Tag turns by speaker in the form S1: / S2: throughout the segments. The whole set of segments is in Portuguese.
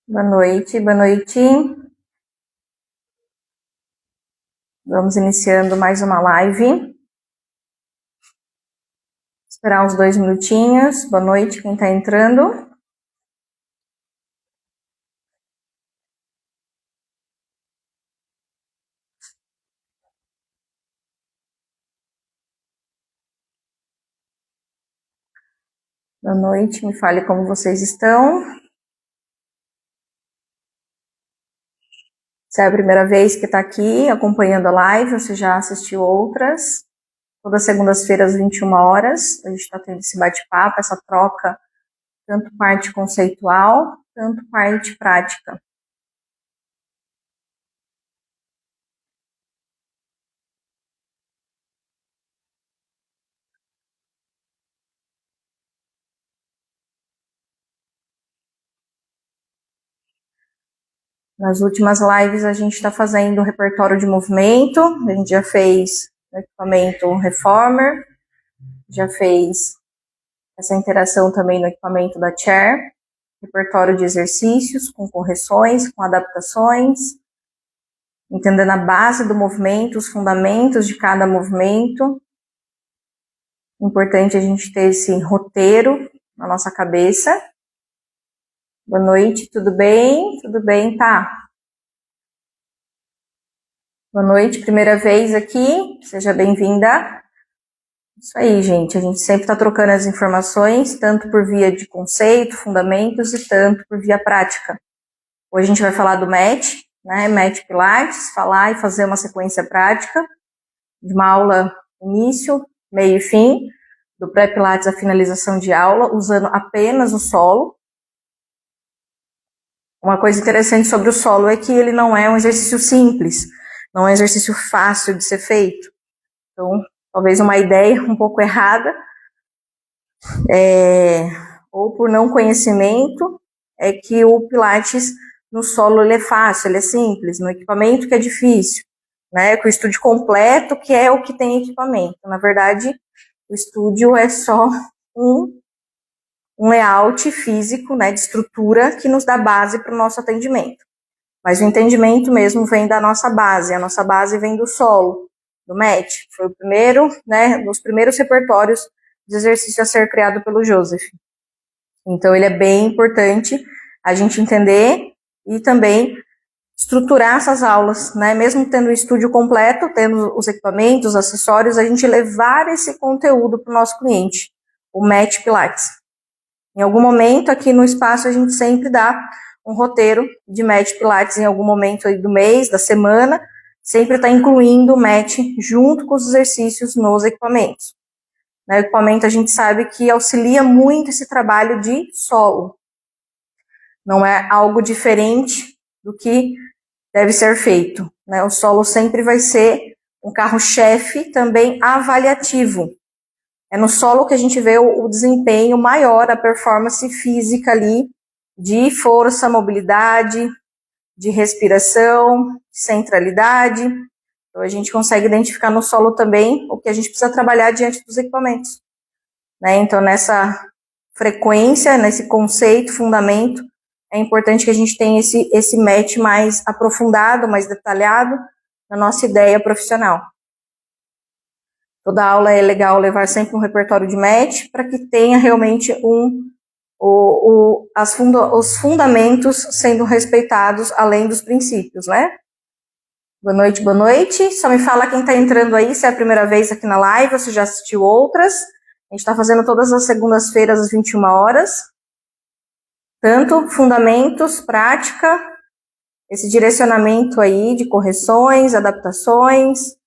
S1: Boa noite, boa noite. Vamos iniciando mais uma live. Esperar uns 2 minutinhos. Boa noite, quem está entrando. Boa noite, me fale como vocês estão. Se é a primeira vez que está aqui acompanhando a live, você já assistiu outras. Todas as segundas-feiras, às 21 horas, a gente está tendo esse bate-papo, essa troca, tanto parte conceitual, tanto parte prática. Nas últimas lives a gente está fazendo o repertório de movimento, a gente já fez o equipamento Reformer, já fez essa interação também no equipamento da Chair, repertório de exercícios com correções, com adaptações, entendendo a base do movimento, os fundamentos de cada movimento. Importante a gente ter esse roteiro na nossa cabeça. Boa noite, tudo bem? Tudo bem, tá? Boa noite, primeira vez aqui, seja bem-vinda. Isso aí, gente, a gente sempre está trocando as informações, tanto por via de conceito, fundamentos, e tanto por via prática. Hoje a gente vai falar do MET, né, MET Pilates, falar e fazer uma sequência prática, de uma aula início, meio e fim, do pré-Pilates à finalização de aula, usando apenas o solo. Uma coisa interessante sobre o solo é que ele não é um exercício simples, não é um exercício fácil de ser feito. Então, talvez uma ideia um pouco errada, ou por não conhecimento, é que o Pilates no solo ele é fácil, ele é simples, no equipamento que é difícil, né? Com o estúdio completo, que é o que tem equipamento. Na verdade, o estúdio é só um layout físico, né, de estrutura que nos dá base para o nosso atendimento. Mas o entendimento mesmo vem da nossa base, a nossa base vem do solo, do MET. Foi o primeiro, né, dos primeiros repertórios de exercício a ser criado pelo Joseph. Então, ele é bem importante a gente entender e também estruturar essas aulas, né? Mesmo tendo o estúdio completo, tendo os equipamentos, os acessórios, a gente levar esse conteúdo para o nosso cliente, o MET Pilates. Em algum momento aqui no espaço a gente sempre dá um roteiro de MET Pilates em algum momento aí do mês, da semana, sempre está incluindo o MET junto com os exercícios nos equipamentos. O equipamento a gente sabe que auxilia muito esse trabalho de solo. Não é algo diferente do que deve ser feito. O solo sempre vai ser um carro-chefe também avaliativo. É no solo que a gente vê o desempenho maior, a performance física ali, de força, mobilidade, de respiração, de centralidade. Então, a gente consegue identificar no solo também o que a gente precisa trabalhar diante dos equipamentos. Então, nessa frequência, nesse conceito, fundamento, é importante que a gente tenha esse match mais aprofundado, mais detalhado na nossa ideia profissional. Toda aula é legal levar sempre um repertório de match para que tenha realmente os fundamentos sendo respeitados além dos princípios, né? Boa noite, boa noite. Só me fala quem está entrando aí, se é a primeira vez aqui na live, ou se já assistiu outras. A gente está fazendo todas as segundas-feiras às 21 horas. Tanto fundamentos, prática, esse direcionamento aí de correções, adaptações,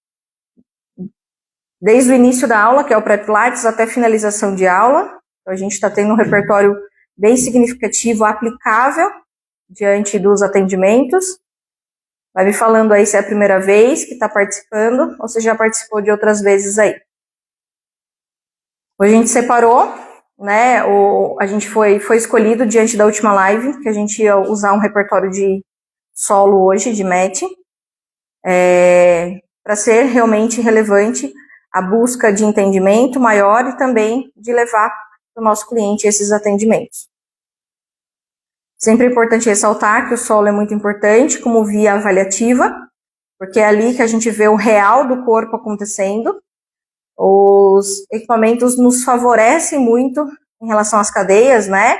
S1: desde o início da aula, que é o pré-Pilates, até finalização de aula. Então, a gente está tendo um repertório bem significativo, aplicável, diante dos atendimentos. Vai me falando aí se é a primeira vez que está participando, ou se já participou de outras vezes aí. Hoje a gente separou, né, a gente foi escolhido diante da última live, que a gente ia usar um repertório de solo hoje, de MET, para ser realmente relevante a busca de entendimento maior e também de levar para o nosso cliente esses atendimentos. Sempre é importante ressaltar que o solo é muito importante como via avaliativa, porque é ali que a gente vê o real do corpo acontecendo. Os equipamentos nos favorecem muito em relação às cadeias, né?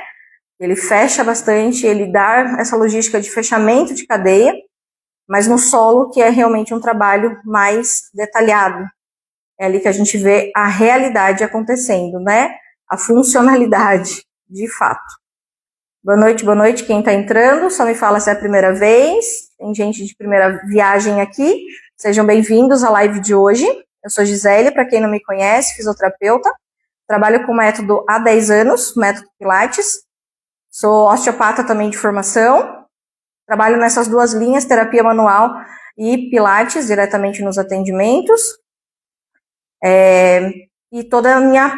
S1: Ele fecha bastante, ele dá essa logística de fechamento de cadeia, mas no solo que é realmente um trabalho mais detalhado. É ali que a gente vê a realidade acontecendo, né? A funcionalidade, de fato. Boa noite quem está entrando. Só me fala se é a primeira vez. Tem gente de primeira viagem aqui. Sejam bem-vindos à live de hoje. Eu sou Gisele, para quem não me conhece, fisioterapeuta. Trabalho com o método há 10 anos, método Pilates. Sou osteopata também de formação. Trabalho nessas duas linhas, terapia manual e Pilates, diretamente nos atendimentos. E toda a minha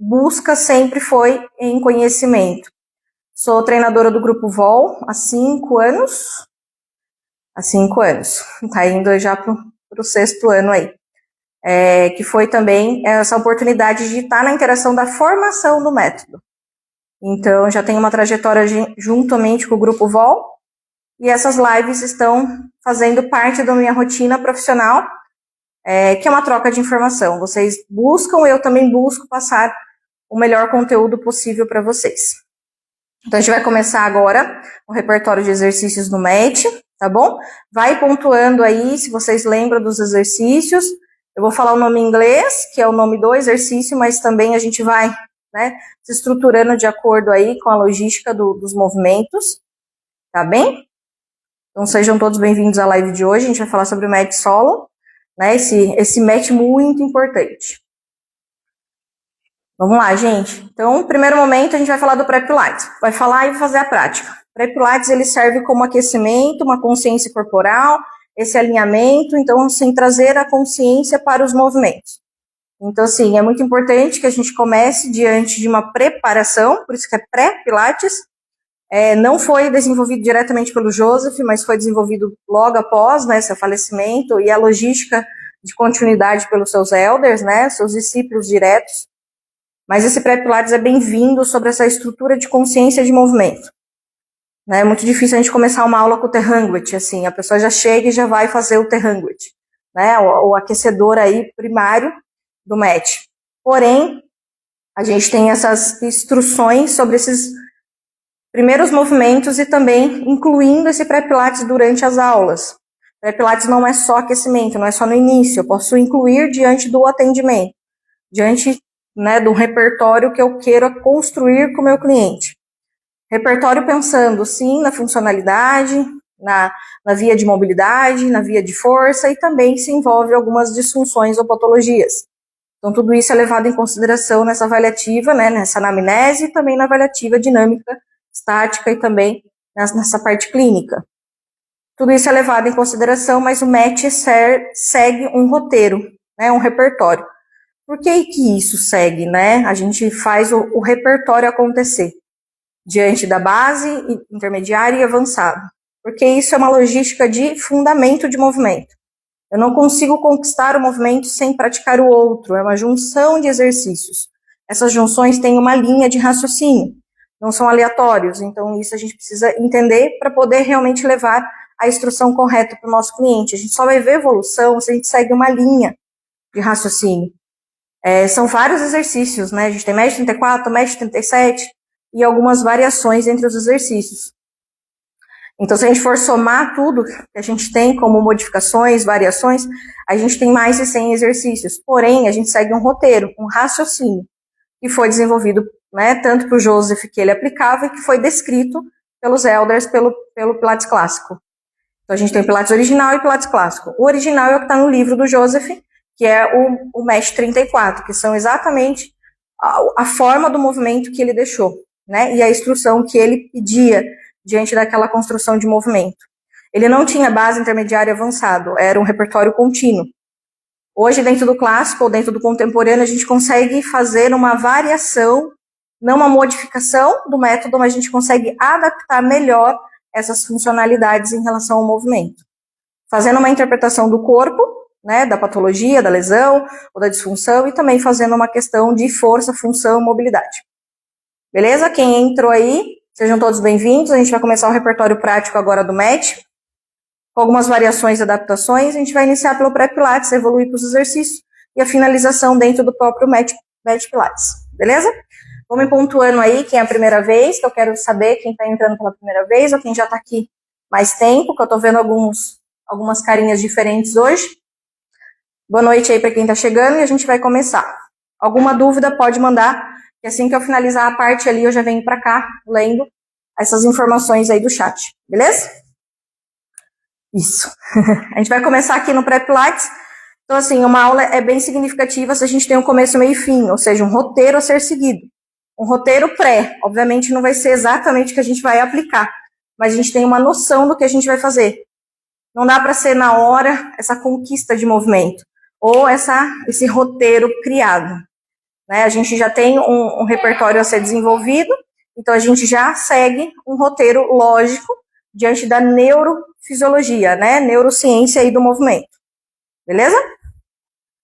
S1: busca sempre foi em conhecimento. Sou treinadora do Grupo VOL há 5 anos. Há 5 anos. Está indo já para o 6º ano aí. Que foi também essa oportunidade de estar na interação da formação do método. Então, já tenho uma trajetória juntamente com o Grupo VOL. E essas lives estão fazendo parte da minha rotina profissional, que é uma troca de informação. Vocês buscam, eu também busco passar o melhor conteúdo possível para vocês. Então, a gente vai começar agora o repertório de exercícios no MET, tá bom? Vai pontuando aí, se vocês lembram dos exercícios. Eu vou falar o nome em inglês, que é o nome do exercício, mas também a gente vai, né, se estruturando de acordo aí com a logística dos movimentos, tá bem? Então, sejam todos bem-vindos à live de hoje. A gente vai falar sobre o MET solo, né, esse MET muito importante. Vamos lá, gente. Então, no primeiro momento, a gente vai falar do pré-pilates. Vai falar e vai fazer a prática. O pré-pilates, ele serve como aquecimento, uma consciência corporal, esse alinhamento, então, assim, trazer a consciência para os movimentos. Então, assim, é muito importante que a gente comece diante de uma preparação, por isso que é pré-pilates. Não foi desenvolvido diretamente pelo Joseph, mas foi desenvolvido logo após, né, seu falecimento, e a logística de continuidade pelos seus elders, né, seus discípulos diretos. Mas esse pré-pilates é bem-vindo sobre essa estrutura de consciência de movimento. É muito difícil a gente começar uma aula com o Terranguet, assim, a pessoa já chega e já vai fazer o Terranguet, né, o aquecedor aí primário do MET. Porém, a gente tem essas instruções sobre esses primeiros movimentos e também incluindo esse pré-pilates durante as aulas. Pré-pilates não é só aquecimento, não é só no início, eu posso incluir diante do atendimento, diante, né, do repertório que eu queira construir com o meu cliente. Repertório pensando, sim, na funcionalidade, na via de mobilidade, na via de força, e também se envolve algumas disfunções ou patologias. Então, tudo isso é levado em consideração nessa avaliativa, né, nessa anamnese e também na avaliativa dinâmica, estática e também nessa parte clínica. Tudo isso é levado em consideração, mas o MET segue um roteiro, né, um repertório. Por que isso segue, né? A gente faz o repertório acontecer diante da base, intermediária e avançada. Porque isso é uma logística de fundamento de movimento. Eu não consigo conquistar o movimento sem praticar o outro. É uma junção de exercícios. Essas junções têm uma linha de raciocínio. Não são aleatórios. Então, isso a gente precisa entender para poder realmente levar a instrução correta para o nosso cliente. A gente só vai ver evolução se a gente segue uma linha de raciocínio. São vários exercícios, né? A gente tem MET 34, MET 37 e algumas variações entre os exercícios. Então, se a gente for somar tudo que a gente tem como modificações, variações, a gente tem mais de 100 exercícios. Porém, a gente segue um roteiro, um raciocínio, que foi desenvolvido, né, tanto para o Joseph, que ele aplicava, e que foi descrito pelos elders, pelo Pilates clássico. Então, a gente tem Pilates original e Pilates clássico. O original é o que está no livro do Joseph, que é o MET 34, que são exatamente a forma do movimento que ele deixou, né, e a instrução que ele pedia diante daquela construção de movimento. Ele não tinha base intermediária avançado, era um repertório contínuo. Hoje, dentro do clássico ou dentro do contemporâneo, a gente consegue fazer uma variação, não uma modificação do método, mas a gente consegue adaptar melhor essas funcionalidades em relação ao movimento. Fazendo uma interpretação do corpo, né, da patologia, da lesão ou da disfunção, e também fazendo uma questão de força, função e mobilidade. Beleza? Quem entrou aí, Sejam todos bem-vindos. A gente vai começar o repertório prático agora do MET, com algumas variações e adaptações. A gente vai iniciar pelo pré-pilates, evoluir para os exercícios e a finalização dentro do próprio MET Pilates, beleza? Vamos me pontuando aí quem é a primeira vez, que eu quero saber quem está entrando pela primeira vez ou quem já está aqui mais tempo, que eu estou vendo algumas carinhas diferentes hoje. Boa noite aí para quem está chegando e a gente vai começar. Alguma dúvida pode mandar, que assim que eu finalizar a parte ali eu já venho para cá lendo essas informações aí do chat, beleza? Isso. A gente vai começar aqui no pré-pilates. Então assim, uma aula é bem significativa se a gente tem um começo, meio e fim, ou seja, um roteiro a ser seguido. Um roteiro pré, obviamente não vai ser exatamente o que a gente vai aplicar, mas a gente tem uma noção do que a gente vai fazer. Não dá para ser na hora essa conquista de movimento, ou esse roteiro criado. Né? A gente já tem um repertório a ser desenvolvido, então a gente já segue um roteiro lógico diante da neurofisiologia, né? Neurociência aí do movimento. Beleza?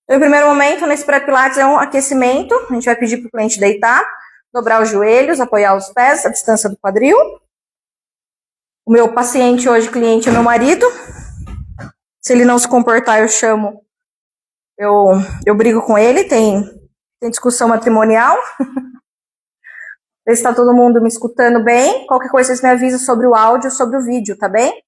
S1: Então, em primeiro momento, nesse pré-pilates é um aquecimento. A gente vai pedir para o cliente deitar, dobrar os joelhos, apoiar os pés, a distância do quadril. O meu paciente hoje, cliente, é meu marido. Se ele não se comportar, eu chamo, eu brigo com ele, tem discussão matrimonial. Ver se está todo mundo me escutando bem. Qualquer coisa, vocês me avisam sobre o áudio, sobre o vídeo, tá bem?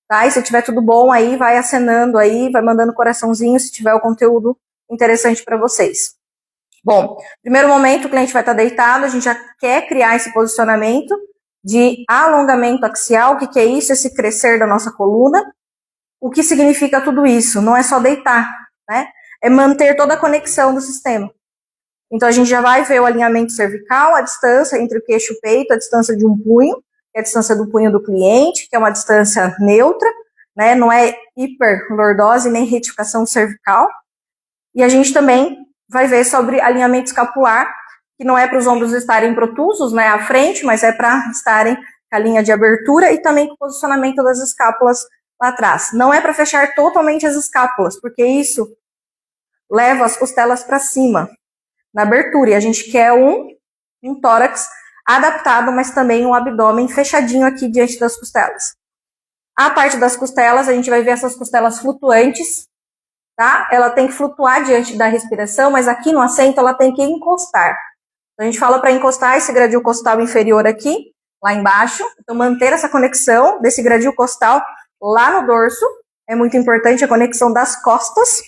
S1: Tá? E se tiver tudo bom aí, vai acenando aí, vai mandando coraçãozinho se tiver o conteúdo interessante para vocês. Bom, primeiro momento o cliente vai estar deitado, a gente já quer criar esse posicionamento de alongamento axial. O que é isso? Esse crescer da nossa coluna. O que significa tudo isso? Não é só deitar, né? É manter toda a conexão do sistema. Então, a gente já vai ver o alinhamento cervical, a distância entre o queixo e o peito, a distância de um punho, que é a distância do punho do cliente, que é uma distância neutra, né? Não é hiperlordose nem retificação cervical. E a gente também vai ver sobre alinhamento escapular, que não é para os ombros estarem protusos, né, à frente, mas é para estarem com a linha de abertura e também com o posicionamento das escápulas lá atrás. Não é para fechar totalmente as escápulas, porque isso leva as costelas para cima, na abertura. E a gente quer um tórax adaptado, mas também um abdômen fechadinho aqui diante das costelas. A parte das costelas, a gente vai ver essas costelas flutuantes, tá? Ela tem que flutuar diante da respiração, mas aqui no assento ela tem que encostar. Então, a gente fala para encostar esse gradil costal inferior aqui, lá embaixo. Então, manter essa conexão desse gradil costal lá no dorso. É muito importante a conexão das costas.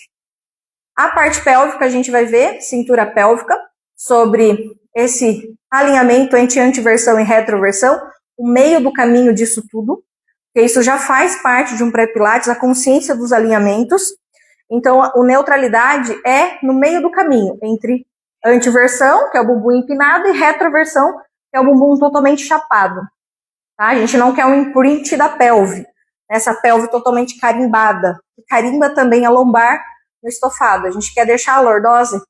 S1: A parte pélvica, a gente vai ver, cintura pélvica, sobre esse alinhamento entre antiversão e retroversão, o meio do caminho disso tudo, porque isso já faz parte de um pré-pilates, a consciência dos alinhamentos. Então, a neutralidade é no meio do caminho, entre antiversão, que é o bumbum empinado, e retroversão, que é o bumbum totalmente chapado. Tá? A gente não quer um imprint da pelve, essa pelve totalmente carimbada, que carimba também a lombar no estofado. A gente quer deixar a lordose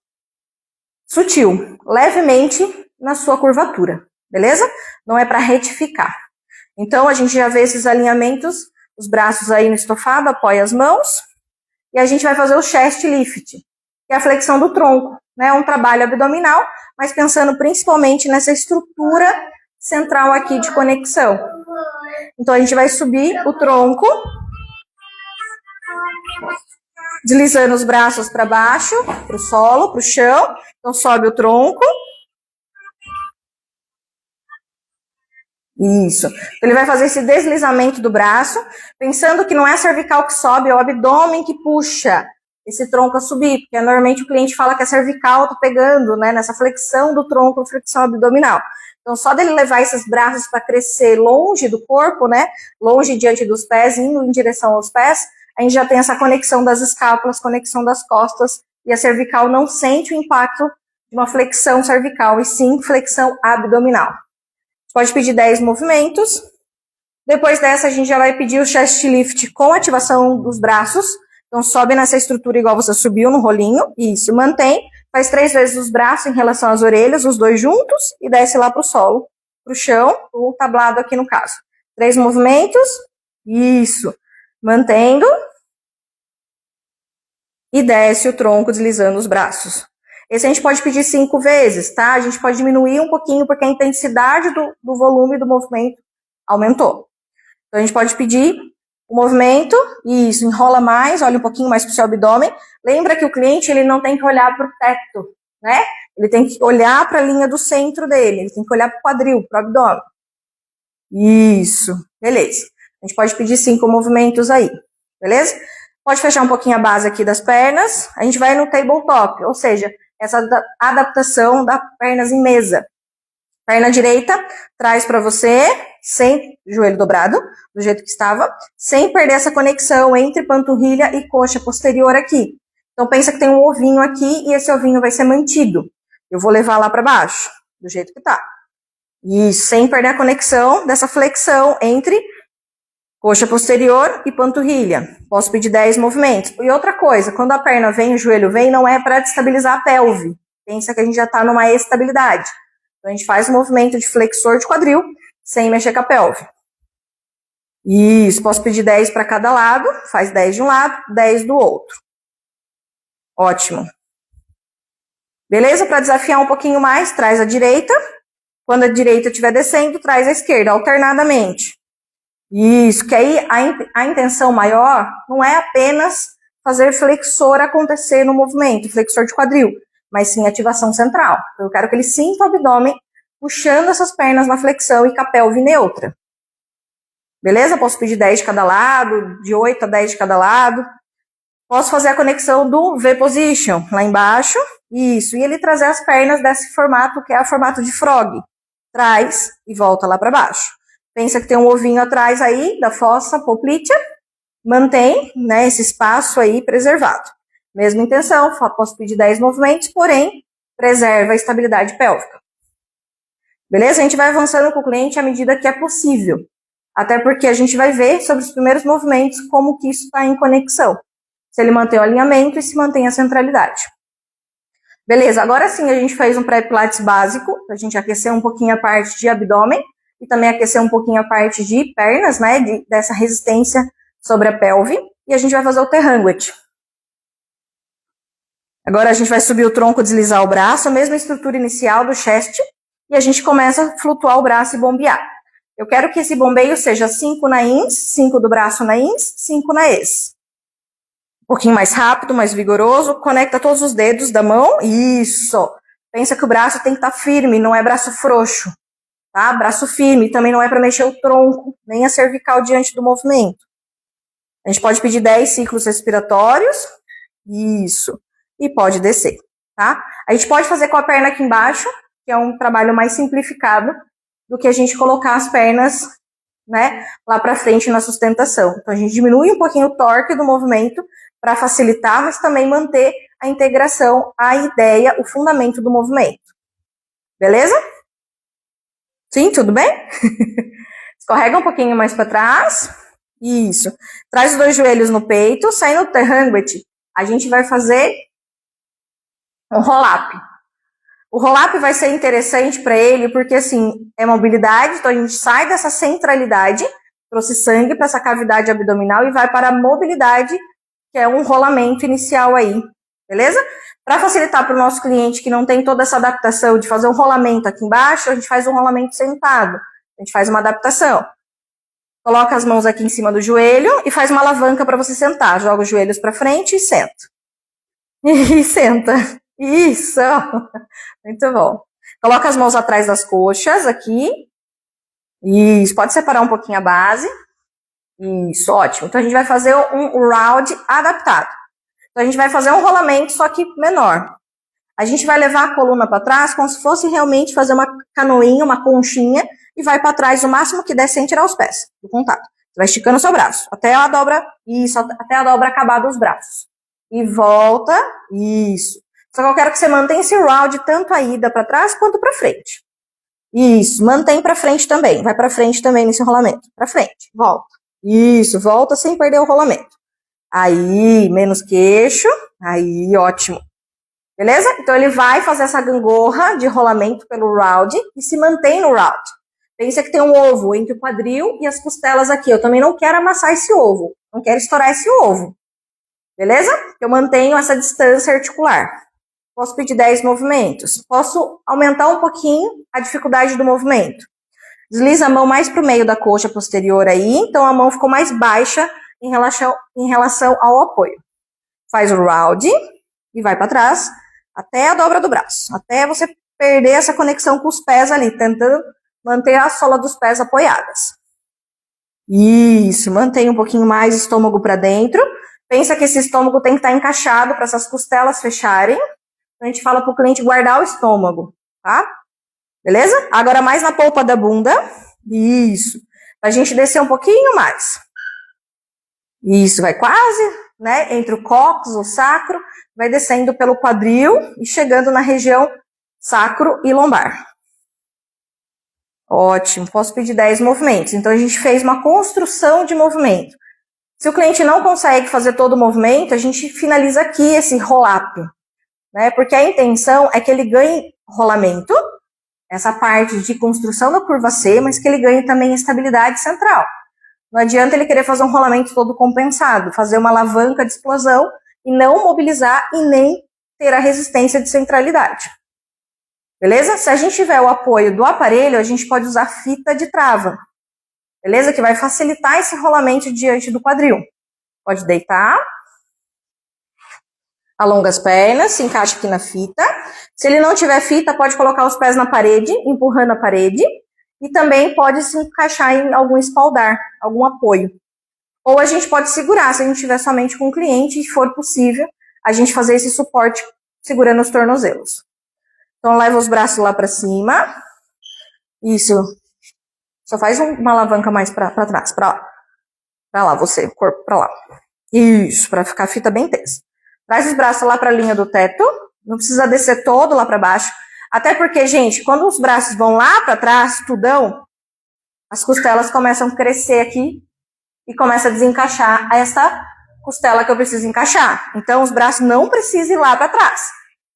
S1: sutil, levemente na sua curvatura, beleza? Não é para retificar. Então, a gente já vê esses alinhamentos, os braços aí no estofado, apoia as mãos, e a gente vai fazer o chest lift, que é a flexão do tronco, né? Um trabalho abdominal, mas pensando principalmente nessa estrutura central aqui de conexão. Então, a gente vai subir o tronco, deslizando os braços para baixo, para o solo, para o chão. Então, sobe o tronco. Isso. Ele vai fazer esse deslizamento do braço, pensando que não é a cervical que sobe, é o abdômen que puxa esse tronco a subir, porque normalmente o cliente fala que a cervical está pegando, né, nessa flexão do tronco, flexão abdominal. Então, só dele levar esses braços para crescer longe do corpo, né, longe diante dos pés, indo em direção aos pés, a gente já tem essa conexão das escápulas, conexão das costas, e a cervical não sente o impacto de uma flexão cervical, e sim flexão abdominal. Pode pedir 10 movimentos. Depois dessa, a gente já vai pedir o chest lift com ativação dos braços. Então, sobe nessa estrutura igual você subiu no rolinho. Isso, mantém. Faz 3 vezes os braços em relação às orelhas, os dois juntos, e desce lá para o solo, para o chão, o tablado aqui no caso. 3 movimentos. Isso. Mantendo. E desce o tronco deslizando os braços. Esse a gente pode pedir 5 vezes, tá? A gente pode diminuir um pouquinho porque a intensidade do volume do movimento aumentou. Então, a gente pode pedir o movimento, isso, enrola mais, olha um pouquinho mais para o seu abdômen. Lembra que o cliente ele não tem que olhar para o teto, né? Ele tem que olhar para a linha do centro dele, ele tem que olhar para o quadril, para o abdômen. Isso, beleza. A gente pode pedir 5 movimentos aí, beleza? Pode fechar um pouquinho a base aqui das pernas. A gente vai no tabletop, ou seja, essa adaptação das pernas em mesa. Perna direita, traz para você, sem joelho dobrado, do jeito que estava, sem perder essa conexão entre panturrilha e coxa posterior aqui. Então, pensa que tem um ovinho aqui e esse ovinho vai ser mantido. Eu vou levar lá para baixo, do jeito que tá. E sem perder a conexão dessa flexão entre coxa posterior e panturrilha. Posso pedir 10 movimentos. E outra coisa, quando a perna vem, o joelho vem, não é para destabilizar a pelve. Pensa que a gente já está numa estabilidade. Então, a gente faz o movimento de flexor de quadril sem mexer com a pelve. Isso, posso pedir 10 para cada lado. Faz 10 de um lado, 10 do outro. Ótimo. Beleza? Para desafiar um pouquinho mais, traz a direita. Quando a direita estiver descendo, traz a esquerda, alternadamente. Isso, que aí a intenção maior não é apenas fazer flexor acontecer no movimento, flexor de quadril, mas sim ativação central. Eu quero que ele sinta o abdômen puxando essas pernas na flexão e com a pelve neutra. Beleza? Posso pedir 10 de cada lado, de 8 a 10 de cada lado. Posso fazer a conexão do V-position, lá embaixo. Isso, e ele trazer as pernas desse formato, que é o formato de frog. Traz e volta lá para baixo. Pensa que tem um ovinho atrás aí, da fossa poplítea. Mantém, né, esse espaço aí preservado. Mesma intenção, posso pedir 10 movimentos, porém, preserva a estabilidade pélvica. Beleza? A gente vai avançando com o cliente à medida que é possível. Até porque a gente vai ver sobre os primeiros movimentos como que isso está em conexão. Se ele mantém o alinhamento e se mantém a centralidade. Beleza, agora sim a gente fez um pré-pilates básico, para a gente aquecer um pouquinho a parte de abdômen e também aquecer um pouquinho a parte de pernas, né, dessa resistência sobre a pelve. E a gente vai fazer o T-Hanguet. Agora a gente vai subir o tronco, deslizar o braço, a mesma estrutura inicial do chest, e a gente começa a flutuar o braço e bombear. Eu quero que esse bombeio seja 5 na ins, 5 do braço na ins, 5 na ex. Um pouquinho mais rápido, mais vigoroso. Conecta todos os dedos da mão. Isso. Pensa que o braço tem que estar firme, não é braço frouxo. Tá? Braço firme. Também não é para mexer o tronco, nem a cervical diante do movimento. A gente pode pedir 10 ciclos respiratórios. Isso. E pode descer. Tá? A gente pode fazer com a perna aqui embaixo, que é um trabalho mais simplificado do que a gente colocar as pernas, né, lá para frente na sustentação. Então, a gente diminui um pouquinho o torque do movimento para facilitar, mas também manter a integração, a ideia, o fundamento do movimento. Beleza? Sim, tudo bem? Escorrega um pouquinho mais para trás. Isso. Traz os 2 joelhos no peito. Saindo do T-Hanguet, a gente vai fazer um roll-up. O roll-up vai ser interessante para ele porque, assim, é mobilidade, então a gente sai dessa centralidade, trouxe sangue para essa cavidade abdominal e vai para a mobilidade, que é um rolamento inicial aí, beleza? Para facilitar para o nosso cliente que não tem toda essa adaptação de fazer um rolamento aqui embaixo, a gente faz um rolamento sentado, a gente faz uma adaptação. Coloca as mãos aqui em cima do joelho e faz uma alavanca para você sentar. Joga os joelhos para frente e senta. E senta. Isso! Muito bom. Coloca as mãos atrás das coxas aqui. Isso, pode separar um pouquinho a base. Isso, ótimo. Então a gente vai fazer um round adaptado. Então a gente vai fazer um rolamento, só que menor. A gente vai levar a coluna para trás como se fosse realmente fazer uma canoinha, uma conchinha, e vai para trás o máximo que der sem tirar os pés do contato. Você vai esticando o seu braço, até a dobra, isso, até a dobra acabar dos braços. E volta, isso. Só que eu quero que você mantenha esse round tanto a ida para trás quanto para frente. Isso, mantém para frente também. Vai para frente também nesse rolamento. Para frente, volta. Isso, volta sem perder o rolamento. Aí, menos queixo. Aí, ótimo. Beleza? Então ele vai fazer essa gangorra de rolamento pelo round e se mantém no round. Pensa que tem um ovo entre o quadril e as costelas aqui. Eu também não quero amassar esse ovo. Não quero estourar esse ovo. Beleza? Eu mantenho essa distância articular. Posso pedir 10 movimentos. Posso aumentar um pouquinho a dificuldade do movimento. Desliza a mão mais para o meio da coxa posterior aí, então a mão ficou mais baixa em relação ao apoio. Faz o round e vai para trás até a dobra do braço, até você perder essa conexão com os pés ali, tentando manter a sola dos pés apoiadas. Isso, mantém um pouquinho mais o estômago para dentro. Pensa que esse estômago tem que estar encaixado para essas costelas fecharem. A gente fala para o cliente guardar o estômago, tá? Beleza? Agora mais na polpa da bunda. Isso. Pra gente descer um pouquinho mais. Isso, vai quase, né? Entre o cóccix, o sacro, vai descendo pelo quadril e chegando na região sacro e lombar. Ótimo, posso pedir 10 movimentos. Então a gente fez uma construção de movimento. Se o cliente não consegue fazer todo o movimento, a gente finaliza aqui esse roll-up, né? Porque a intenção é que ele ganhe rolamento, essa parte de construção da curva C, mas que ele ganhe também estabilidade central. Não adianta ele querer fazer um rolamento todo compensado, fazer uma alavanca de explosão e não mobilizar e nem ter a resistência de centralidade. Beleza? Se a gente tiver o apoio do aparelho, a gente pode usar fita de trava. Beleza? Que vai facilitar esse rolamento diante do quadril. Pode deitar. Alonga as pernas, se encaixa aqui na fita. Se ele não tiver fita, pode colocar os pés na parede, empurrando a parede. E também pode se encaixar em algum espaldar, algum apoio. Ou a gente pode segurar, se a gente tiver somente com o cliente, e for possível, a gente fazer esse suporte segurando os tornozelos. Então, leva os braços lá para cima. Isso. Só faz uma alavanca mais para trás, para lá. Para lá, você, corpo para lá. Isso, para ficar a fita bem tensa. Traz os braços lá para a linha do teto. Não precisa descer todo lá para baixo. Até porque, gente, quando os braços vão lá para trás, tudão, as costelas começam a crescer aqui e começa a desencaixar essa costela que eu preciso encaixar. Então, os braços não precisam ir lá para trás.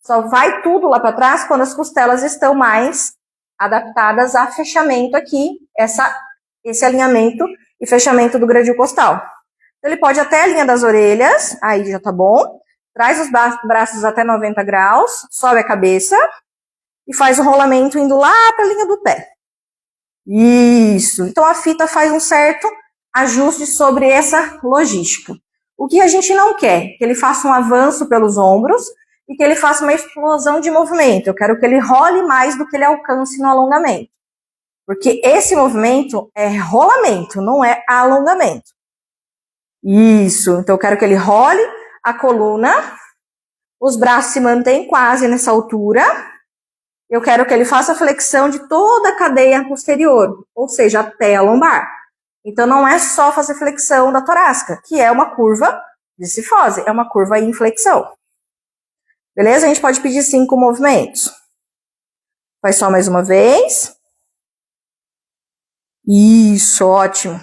S1: Só vai tudo lá para trás quando as costelas estão mais adaptadas a fechamento aqui, esse alinhamento e fechamento do gradil costal. Então, ele pode até a linha das orelhas, aí já tá bom. Traz os braços até 90 graus, sobe a cabeça e faz o rolamento indo lá para a linha do pé. Isso. Então, a fita faz um certo ajuste sobre essa logística. O que a gente não quer? Que ele faça um avanço pelos ombros e que ele faça uma explosão de movimento. Eu quero que ele role mais do que ele alcance no alongamento. Porque esse movimento é rolamento, não é alongamento. Isso. Então, eu quero que ele role a coluna, os braços se mantêm quase nessa altura. Eu quero que ele faça a flexão de toda a cadeia posterior, ou seja, até a lombar. Então, não é só fazer flexão da torácica, que é uma curva de cifose, é uma curva em flexão. Beleza? A gente pode pedir 5 movimentos. Faz só mais uma vez. Isso, ótimo.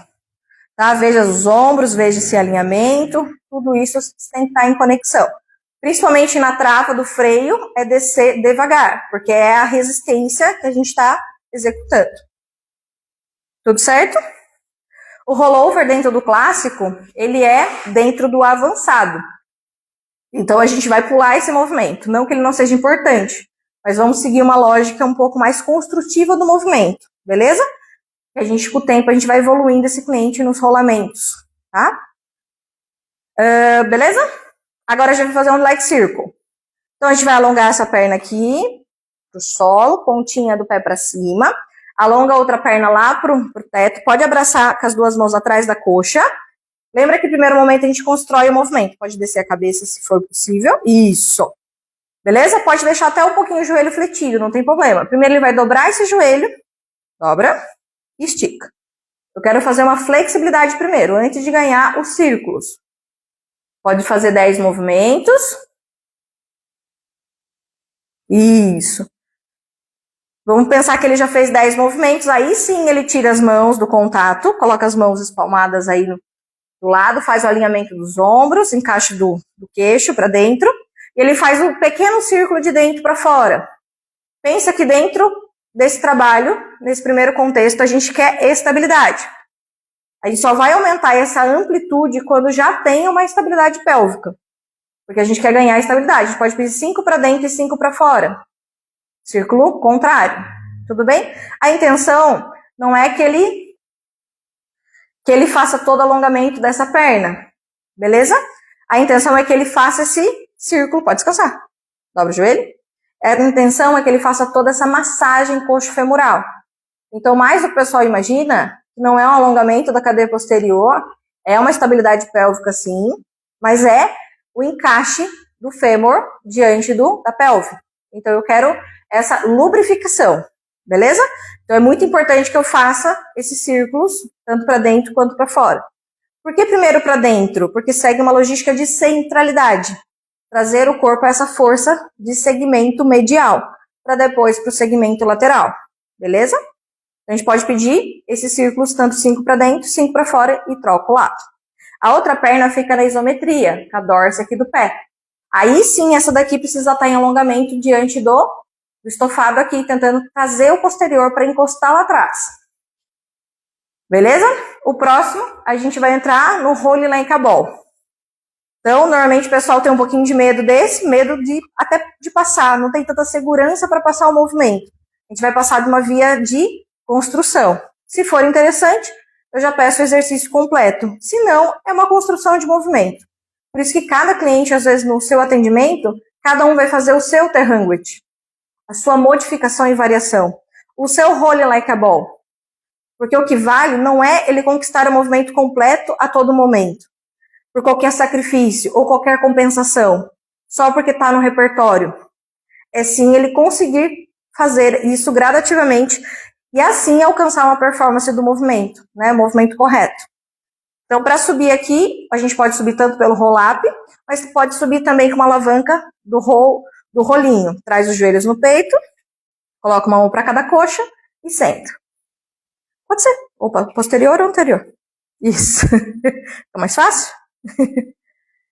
S1: Tá? Veja os ombros, veja esse alinhamento, tudo isso tem que estar em conexão. Principalmente na trava do freio, é descer devagar, porque é a resistência que a gente está executando. Tudo certo? O rollover dentro do clássico, ele é dentro do avançado. Então, a gente vai pular esse movimento. Não que ele não seja importante, mas vamos seguir uma lógica um pouco mais construtiva do movimento, beleza? A gente, com o tempo, a gente vai evoluindo esse cliente nos rolamentos, tá? Beleza? Agora a gente vai fazer um leg circle. Então, a gente vai alongar essa perna aqui, pro solo, pontinha do pé para cima. Alonga a outra perna lá pro teto. Pode abraçar com as duas mãos atrás da coxa. Lembra que no primeiro momento a gente constrói o movimento. Pode descer a cabeça se for possível. Isso. Beleza? Pode deixar até um pouquinho o joelho fletido, não tem problema. Primeiro ele vai dobrar esse joelho. Dobra. E estica. Eu quero fazer uma flexibilidade primeiro, antes de ganhar os círculos. Pode fazer 10 movimentos. Isso. Vamos pensar que ele já fez 10 movimentos. Aí sim ele tira as mãos do contato. Coloca as mãos espalmadas aí do lado. Faz o alinhamento dos ombros. Encaixe do queixo para dentro. E ele faz um pequeno círculo de dentro para fora. Pensa que dentro desse trabalho, nesse primeiro contexto, a gente quer estabilidade. A gente só vai aumentar essa amplitude quando já tem uma estabilidade pélvica. Porque a gente quer ganhar estabilidade. A gente pode pedir 5 para dentro e 5 para fora. Círculo contrário. Tudo bem? A intenção não é que ele faça todo o alongamento dessa perna. Beleza? A intenção é que ele faça esse círculo. Pode descansar. Dobra o joelho. A intenção é que ele faça toda essa massagem coxo-femoral. Então, mais o pessoal imagina que não é um alongamento da cadeia posterior, é uma estabilidade pélvica sim, mas é o encaixe do fêmur diante da pelve. Então, eu quero essa lubrificação, beleza? Então, é muito importante que eu faça esses círculos, tanto para dentro quanto para fora. Por que primeiro para dentro? Porque segue uma logística de centralidade. Trazer o corpo a essa força de segmento medial, para depois para o segmento lateral, beleza? A gente pode pedir esses círculos, tanto 5 para dentro, 5 para fora e troca o lado. A outra perna fica na isometria, com a dorsa aqui do pé. Aí sim, essa daqui precisa estar em alongamento diante do estofado aqui, tentando trazer o posterior para encostar lá atrás. Beleza? O próximo, a gente vai entrar no Rolling Like a Ball. Então, normalmente o pessoal tem um pouquinho de medo desse, medo até de passar, não tem tanta segurança para passar o movimento. A gente vai passar de uma via de construção. Se for interessante, eu já peço o exercício completo. Se não, é uma construção de movimento. Por isso que cada cliente, às vezes, no seu atendimento, cada um vai fazer o seu T-Hanguit, a sua modificação e variação, o seu Rolling Like a Ball. Porque o que vale não é ele conquistar o movimento completo a todo momento, por qualquer sacrifício ou qualquer compensação, só porque está no repertório. É sim ele conseguir fazer isso gradativamente e assim alcançar uma performance do movimento, né? O movimento correto. Então, para subir aqui, a gente pode subir tanto pelo roll-up, mas pode subir também com uma alavanca do rolinho. Traz os joelhos no peito, coloca uma mão para cada coxa e senta. Pode ser. Opa, posterior ou anterior? Isso. Fica mais fácil?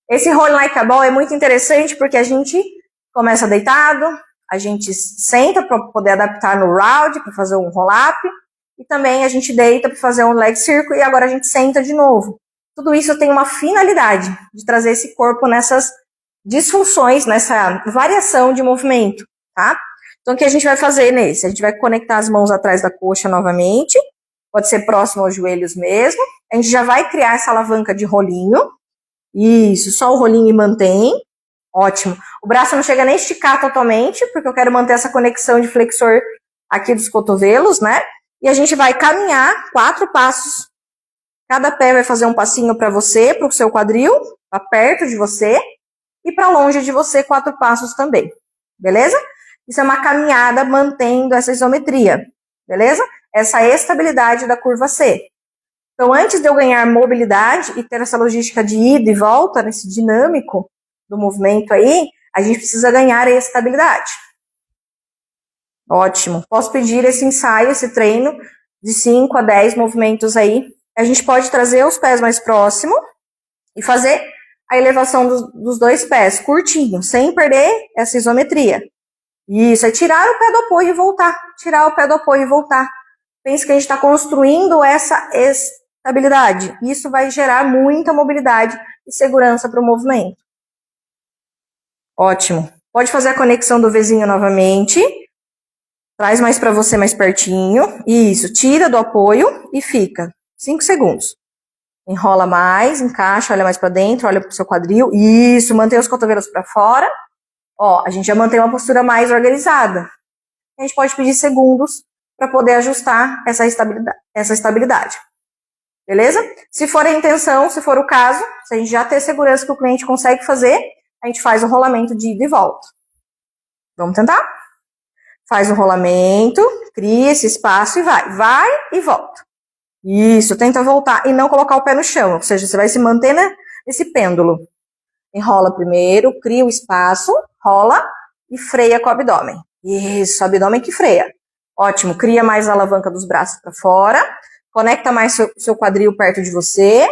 S1: Esse Rolling Like a Ball é muito interessante porque a gente começa deitado, a gente senta para poder adaptar no round, para fazer um roll-up, e também a gente deita para fazer um leg circle, e agora a gente senta de novo. Tudo isso tem uma finalidade de trazer esse corpo nessas disfunções, nessa variação de movimento, tá? Então, o que a gente vai fazer nesse? A gente vai conectar as mãos atrás da coxa novamente, pode ser próximo aos joelhos mesmo. A gente já vai criar essa alavanca de rolinho. Isso, só o rolinho e mantém. Ótimo. O braço não chega nem a esticar totalmente, porque eu quero manter essa conexão de flexor aqui dos cotovelos, né? E a gente vai caminhar 4 passos. Cada pé vai fazer um passinho para você, para o seu quadril, para perto de você, e para longe de você 4 passos também. Beleza? Isso é uma caminhada mantendo essa isometria. Beleza? Essa estabilidade da curva C. Então, antes de eu ganhar mobilidade e ter essa logística de ida e volta, nesse dinâmico do movimento aí, a gente precisa ganhar estabilidade. Ótimo. Posso pedir esse ensaio, esse treino de 5 a 10 movimentos aí. A gente pode trazer os pés mais próximos e fazer a elevação dos 2 pés, curtinho, sem perder essa isometria. Isso, é tirar o pé do apoio e voltar. Tirar o pé do apoio e voltar. Pense que a gente está construindo essa estabilidade. Isso vai gerar muita mobilidade e segurança para o movimento. Ótimo. Pode fazer a conexão do Vzinho novamente. Traz mais para você, mais pertinho. Isso, tira do apoio e fica. 5 segundos. Enrola mais, encaixa, olha mais para dentro, olha para o seu quadril. Isso, mantém os cotovelos para fora. Ó, a gente já mantém uma postura mais organizada. A gente pode pedir segundos para poder ajustar essa estabilidade. Beleza? Se for a intenção, se for o caso, se a gente já ter segurança que o cliente consegue fazer, a gente faz o rolamento de ida e volta. Vamos tentar? Faz o rolamento, cria esse espaço e vai e volta. Isso, tenta voltar e não colocar o pé no chão, ou seja, você vai se manter nesse pêndulo. Enrola primeiro, cria o espaço, rola e freia com o abdômen. Isso, abdômen que freia. Ótimo, cria mais a alavanca dos braços para fora, conecta mais seu quadril perto de você.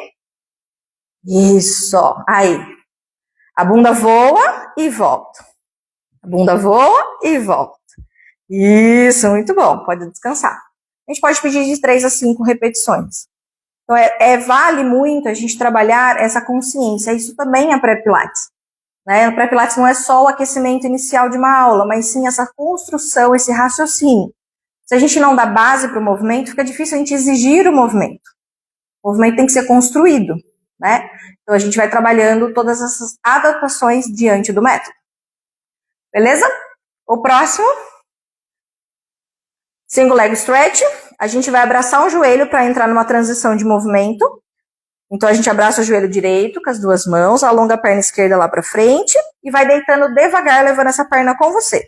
S1: Isso, aí. A bunda voa e volta. A bunda voa e volta. Isso, muito bom, pode descansar. A gente pode pedir de 3 a 5 repetições. Então, vale muito a gente trabalhar essa consciência. Isso também é pré-pilates. né? No pré-pilates não é só o aquecimento inicial de uma aula, mas sim essa construção, esse raciocínio. Se a gente não dá base para o movimento, fica difícil a gente exigir o movimento. O movimento tem que ser construído, né? Então a gente vai trabalhando todas essas adaptações diante do método. Beleza? O próximo, single leg stretch. A gente vai abraçar um joelho para entrar numa transição de movimento. Então a gente abraça o joelho direito com as duas mãos, alonga a perna esquerda lá para frente e vai deitando devagar, levando essa perna com você.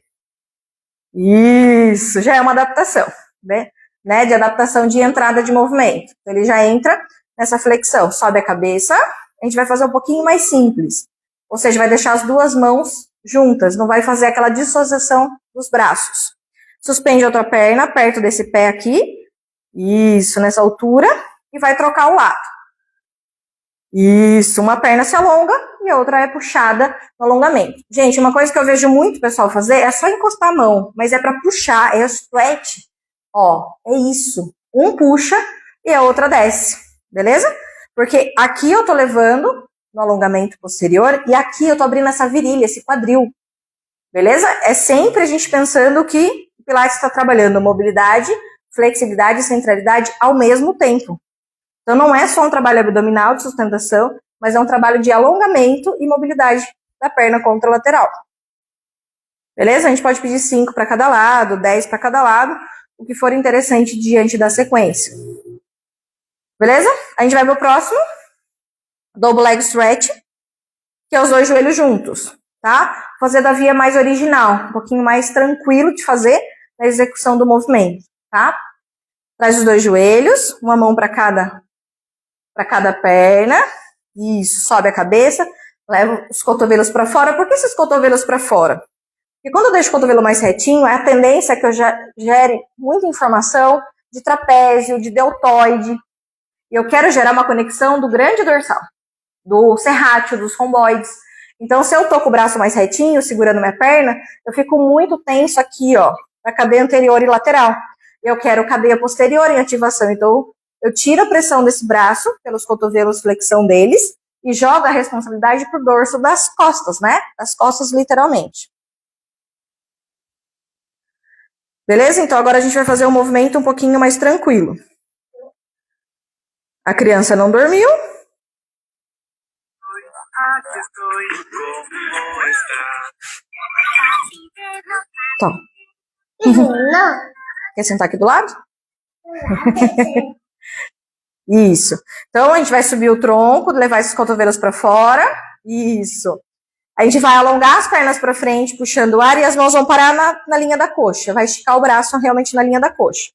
S1: Isso, já é uma adaptação, né? De adaptação de entrada de movimento. Então ele já entra nessa flexão, sobe a cabeça, a gente vai fazer um pouquinho mais simples. Ou seja, vai deixar as duas mãos juntas, não vai fazer aquela dissociação dos braços. Suspende a outra perna perto desse pé aqui, isso, nessa altura, e vai trocar o lado. Isso, uma perna se alonga e a outra é puxada no alongamento. Gente, uma coisa que eu vejo muito o pessoal fazer é só encostar a mão, mas é para puxar, é o stretch. Ó, é isso. Um puxa e a outra desce, beleza? Porque aqui eu tô levando no alongamento posterior e aqui eu tô abrindo essa virilha, esse quadril, beleza? É sempre a gente pensando que o Pilates está trabalhando mobilidade, flexibilidade e centralidade ao mesmo tempo. Então não é só um trabalho abdominal de sustentação, mas é um trabalho de alongamento e mobilidade da perna contralateral. Beleza? A gente pode pedir 5 para cada lado, 10 para cada lado, o que for interessante diante da sequência. Beleza? A gente vai para o próximo. Double leg stretch, que é os dois joelhos juntos, tá? Fazer da via mais original, um pouquinho mais tranquilo de fazer na execução do movimento, tá? Traz os dois joelhos, uma mão para cada perna. Isso, sobe a cabeça, leva os cotovelos para fora. Por que esses cotovelos para fora? Porque quando eu deixo o cotovelo mais retinho, a tendência é que eu gere muita informação de trapézio, de deltoide. E eu quero gerar uma conexão do grande dorsal, do serrátil, dos romboides. Então, se eu tô com o braço mais retinho, segurando minha perna, eu fico muito tenso aqui, ó, na cadeia anterior e lateral. Eu quero cadeia posterior em ativação. Então, eu tiro a pressão desse braço, pelos cotovelos, flexão deles, e jogo a responsabilidade pro dorso das costas, né? Das costas, literalmente. Beleza? Então, agora a gente vai fazer um movimento um pouquinho mais tranquilo. A criança não dormiu. Tá. Quer sentar aqui do lado? Isso. Então, a gente vai subir o tronco, levar esses cotovelos para fora. Isso. A gente vai alongar as pernas para frente, puxando o ar, e as mãos vão parar na linha da coxa. Vai esticar o braço realmente na linha da coxa.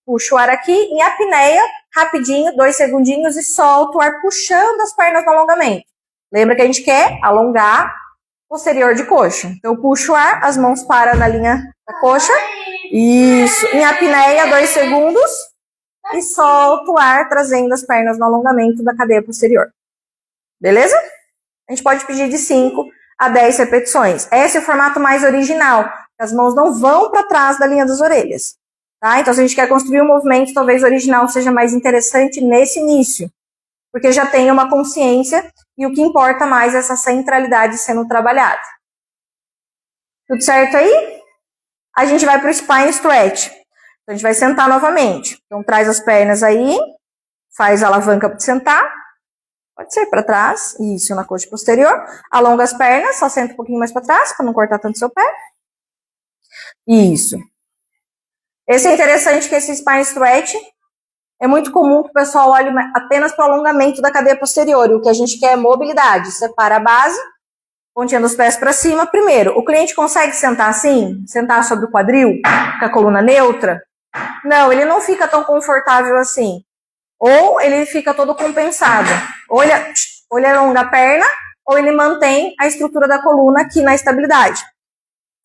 S1: Puxa o ar aqui, em apneia, rapidinho, 2 segundinhos, e solta o ar puxando as pernas no alongamento. Lembra que a gente quer alongar posterior de coxa. Então, puxa o ar, as mãos param na linha da coxa. Isso. Em apneia, 2 segundos. E solta o ar, trazendo as pernas no alongamento da cadeia posterior. Beleza? A gente pode pedir de 5 a 10 repetições. Esse é o formato mais original. As mãos não vão para trás da linha das orelhas. Tá? Então, se a gente quer construir um movimento, talvez o original seja mais interessante nesse início. Porque já tem uma consciência e o que importa mais é essa centralidade sendo trabalhada. Tudo certo aí? A gente vai para o spine stretch. Então, a gente vai sentar novamente. Então, traz as pernas aí, faz a alavanca para sentar. Pode ser para trás, isso, na coxa posterior. Alonga as pernas, só senta um pouquinho mais para trás, para não cortar tanto seu pé. Isso. Esse é interessante, que esse spine stretch é muito comum que o pessoal olhe apenas para o alongamento da cadeia posterior. E o que a gente quer é mobilidade. Separa a base, pontinha dos pés para cima. Primeiro, o cliente consegue sentar assim? Sentar sobre o quadril, com a coluna neutra? Não, ele não fica tão confortável assim. Ou ele fica todo compensado. Ou ele alonga a perna, ou ele mantém a estrutura da coluna aqui na estabilidade.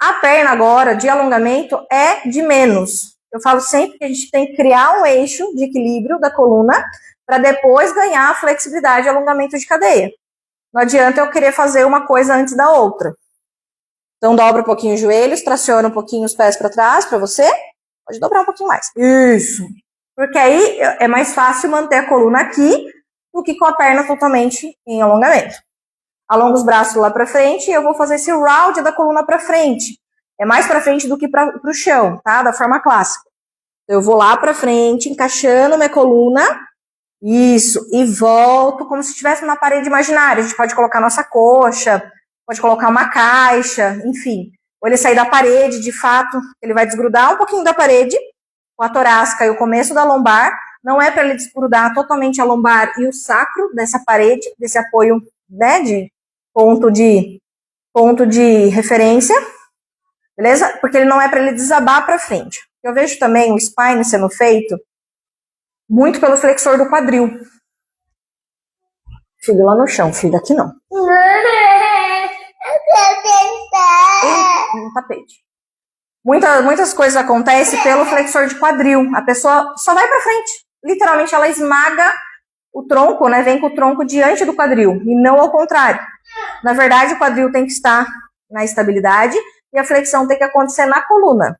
S1: A perna agora, de alongamento, é de menos. Eu falo sempre que a gente tem que criar um eixo de equilíbrio da coluna para depois ganhar a flexibilidade e alongamento de cadeia. Não adianta eu querer fazer uma coisa antes da outra. Então, dobra um pouquinho os joelhos, traciona um pouquinho os pés para trás para você. Pode dobrar um pouquinho mais. Isso. Porque aí é mais fácil manter a coluna aqui do que com a perna totalmente em alongamento. Alongo os braços lá para frente e eu vou fazer esse round da coluna para frente. É mais para frente do que para o chão, tá? Da forma clássica. Eu vou lá para frente, encaixando minha coluna. Isso. E volto como se estivesse numa parede imaginária. A gente pode colocar nossa coxa, pode colocar uma caixa, enfim. Ou ele sair da parede, de fato, ele vai desgrudar um pouquinho da parede, com a torácica e o começo da lombar. Não é para ele desgrudar totalmente a lombar e o sacro dessa parede, desse apoio, né, de ponto de referência, beleza? Porque ele não é para ele desabar para frente. Eu vejo também o spine sendo feito muito pelo flexor do quadril. Filho, lá no chão, filho, aqui não. No tapete. Muitas coisas acontecem pelo flexor de quadril. A pessoa só vai para frente. Literalmente, ela esmaga o tronco, né? Vem com o tronco diante do quadril. E não ao contrário. Na verdade, o quadril tem que estar na estabilidade e a flexão tem que acontecer na coluna.